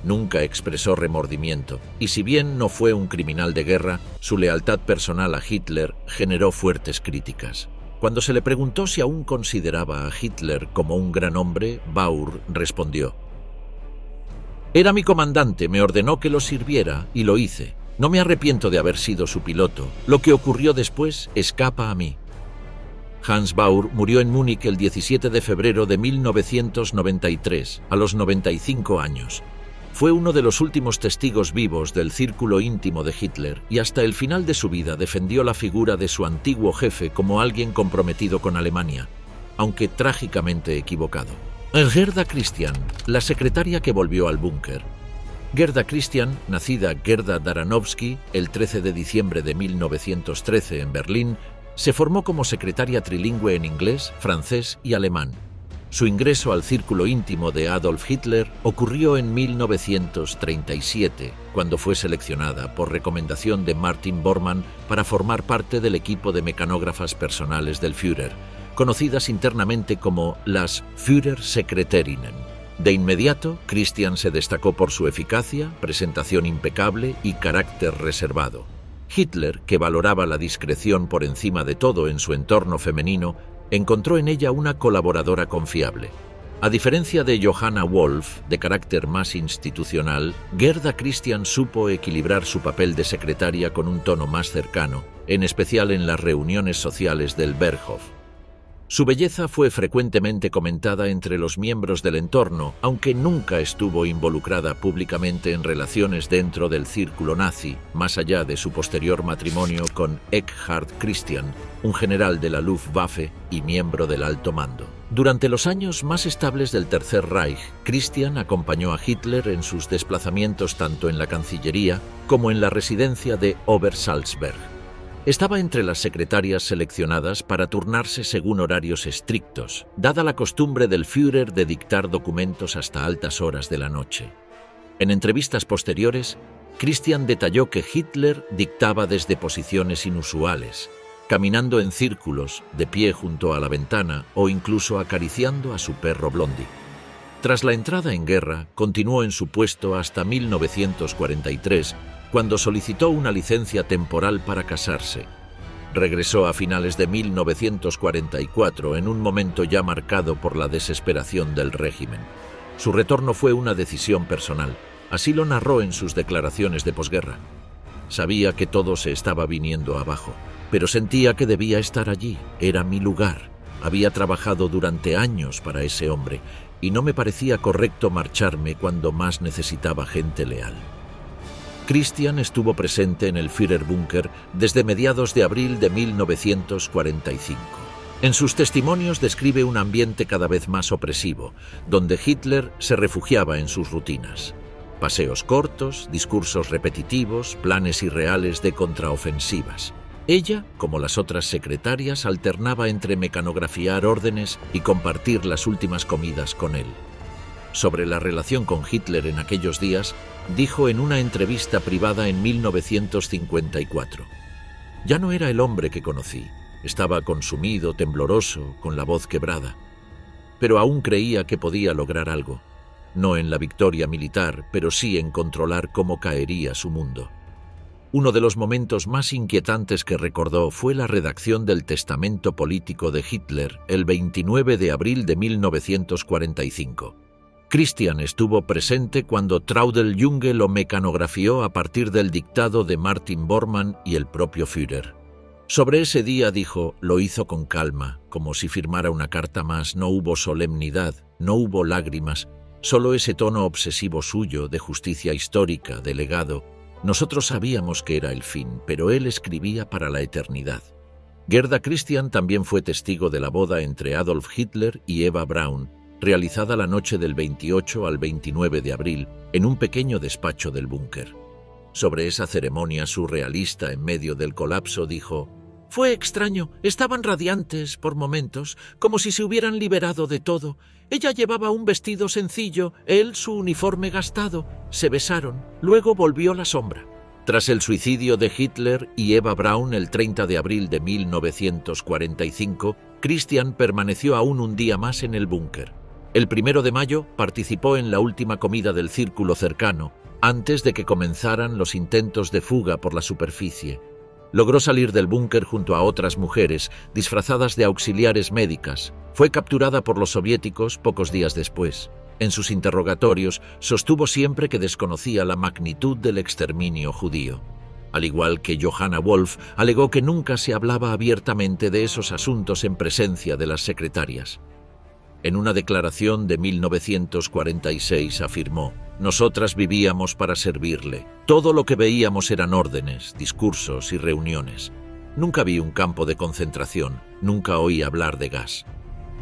Nunca expresó remordimiento, y si bien no fue un criminal de guerra, su lealtad personal a Hitler generó fuertes críticas. Cuando se le preguntó si aún consideraba a Hitler como un gran hombre, Baur respondió: «Era mi comandante, me ordenó que lo sirviera y lo hice. No me arrepiento de haber sido su piloto. Lo que ocurrió después escapa a mí». Hans Baur murió en Múnich el 17 de febrero de 1993, a los 95 años. Fue uno de los últimos testigos vivos del círculo íntimo de Hitler y hasta el final de su vida defendió la figura de su antiguo jefe como alguien comprometido con Alemania, aunque trágicamente equivocado. Gerda Christian, la secretaria que volvió al búnker. Gerda Christian, nacida Gerda Daranowski el 13 de diciembre de 1913 en Berlín, se formó como secretaria trilingüe en inglés, francés y alemán. Su ingreso al círculo íntimo de Adolf Hitler ocurrió en 1937, cuando fue seleccionada por recomendación de Martin Bormann para formar parte del equipo de mecanógrafas personales del Führer, conocidas internamente como las Führersekretärinnen. De inmediato, Christian se destacó por su eficacia, presentación impecable y carácter reservado. Hitler, que valoraba la discreción por encima de todo en su entorno femenino, encontró en ella una colaboradora confiable. A diferencia de Johanna Wolf, de carácter más institucional, Gerda Christian supo equilibrar su papel de secretaria con un tono más cercano, en especial en las reuniones sociales del Berghof. Su belleza fue frecuentemente comentada entre los miembros del entorno, aunque nunca estuvo involucrada públicamente en relaciones dentro del círculo nazi, más allá de su posterior matrimonio con Eckhard Christian, un general de la Luftwaffe y miembro del alto mando. Durante los años más estables del Tercer Reich, Christian acompañó a Hitler en sus desplazamientos tanto en la Cancillería como en la residencia de Obersalzberg. Estaba entre las secretarias seleccionadas para turnarse según horarios estrictos, dada la costumbre del Führer de dictar documentos hasta altas horas de la noche. En entrevistas posteriores, Christian detalló que Hitler dictaba desde posiciones inusuales, caminando en círculos, de pie junto a la ventana o incluso acariciando a su perro Blondie. Tras la entrada en guerra, continuó en su puesto hasta 1943, cuando solicitó una licencia temporal para casarse. Regresó a finales de 1944 en un momento ya marcado por la desesperación del régimen. Su retorno fue una decisión personal. Así lo narró en sus declaraciones de posguerra. Sabía que todo se estaba viniendo abajo, pero sentía que debía estar allí. Era mi lugar. Había trabajado durante años para ese hombre y no me parecía correcto marcharme cuando más necesitaba gente leal. Christian estuvo presente en el Führerbunker desde mediados de abril de 1945. En sus testimonios describe un ambiente cada vez más opresivo, donde Hitler se refugiaba en sus rutinas. Paseos cortos, discursos repetitivos, planes irreales de contraofensivas. Ella, como las otras secretarias, alternaba entre mecanografiar órdenes y compartir las últimas comidas con él. Sobre la relación con Hitler en aquellos días, dijo en una entrevista privada en 1954: «Ya no era el hombre que conocí. Estaba consumido, tembloroso, con la voz quebrada. Pero aún creía que podía lograr algo. No en la victoria militar, pero sí en controlar cómo caería su mundo». Uno de los momentos más inquietantes que recordó fue la redacción del testamento político de Hitler el 29 de abril de 1945. Christian estuvo presente cuando Traudl Junge lo mecanografió a partir del dictado de Martin Bormann y el propio Führer. Sobre ese día dijo: «Lo hizo con calma, como si firmara una carta más. No hubo solemnidad, no hubo lágrimas, solo ese tono obsesivo suyo de justicia histórica, de legado. Nosotros sabíamos que era el fin, pero él escribía para la eternidad». Gerda Christian también fue testigo de la boda entre Adolf Hitler y Eva Braun, realizada la noche del 28 al 29 de abril en un pequeño despacho del búnker. Sobre esa ceremonia surrealista en medio del colapso dijo: «Fue extraño, estaban radiantes por momentos, como si se hubieran liberado de todo. Ella llevaba un vestido sencillo, él su uniforme gastado. Se besaron, luego volvió la sombra». Tras el suicidio de Hitler y Eva Braun el 30 de abril de 1945, Christian permaneció aún un día más en el búnker. El 1 de mayo participó en la última comida del círculo cercano, antes de que comenzaran los intentos de fuga por la superficie. Logró salir del búnker junto a otras mujeres, disfrazadas de auxiliares médicas. Fue capturada por los soviéticos pocos días después. En sus interrogatorios sostuvo siempre que desconocía la magnitud del exterminio judío. Al igual que Johanna Wolf, alegó que nunca se hablaba abiertamente de esos asuntos en presencia de las secretarias. En una declaración de 1946 afirmó: «Nosotras vivíamos para servirle. Todo lo que veíamos eran órdenes, discursos y reuniones. Nunca vi un campo de concentración, nunca oí hablar de gas».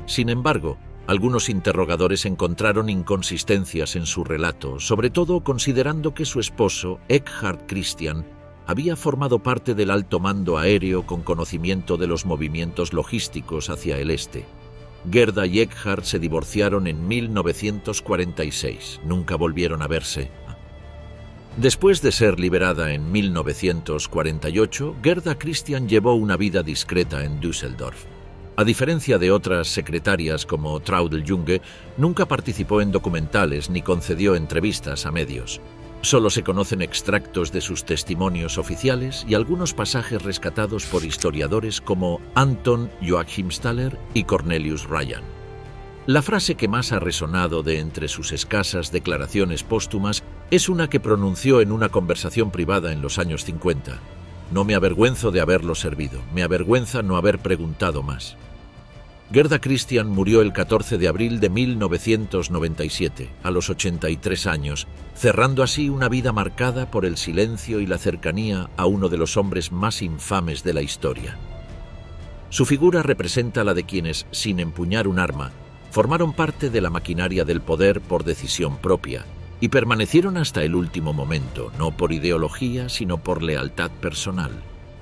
Sin embargo, algunos interrogadores encontraron inconsistencias en su relato, sobre todo considerando que su esposo, Eckhard Christian, había formado parte del alto mando aéreo con conocimiento de los movimientos logísticos hacia el este. Gerda y Eckhard se divorciaron en 1946. Nunca volvieron a verse. Después de ser liberada en 1948, Gerda Christian llevó una vida discreta en Düsseldorf. A diferencia de otras secretarias como Traudl Junge, nunca participó en documentales ni concedió entrevistas a medios. Solo se conocen extractos de sus testimonios oficiales y algunos pasajes rescatados por historiadores como Anton Joachimsthaler y Cornelius Ryan. La frase que más ha resonado de entre sus escasas declaraciones póstumas es una que pronunció en una conversación privada en los años 50. «No me avergüenzo de haberlo servido, me avergüenza no haber preguntado más». Gerda Christian murió el 14 de abril de 1997, a los 83 años, cerrando así una vida marcada por el silencio y la cercanía a uno de los hombres más infames de la historia. Su figura representa la de quienes, sin empuñar un arma, formaron parte de la maquinaria del poder por decisión propia y permanecieron hasta el último momento, no por ideología, sino por lealtad personal.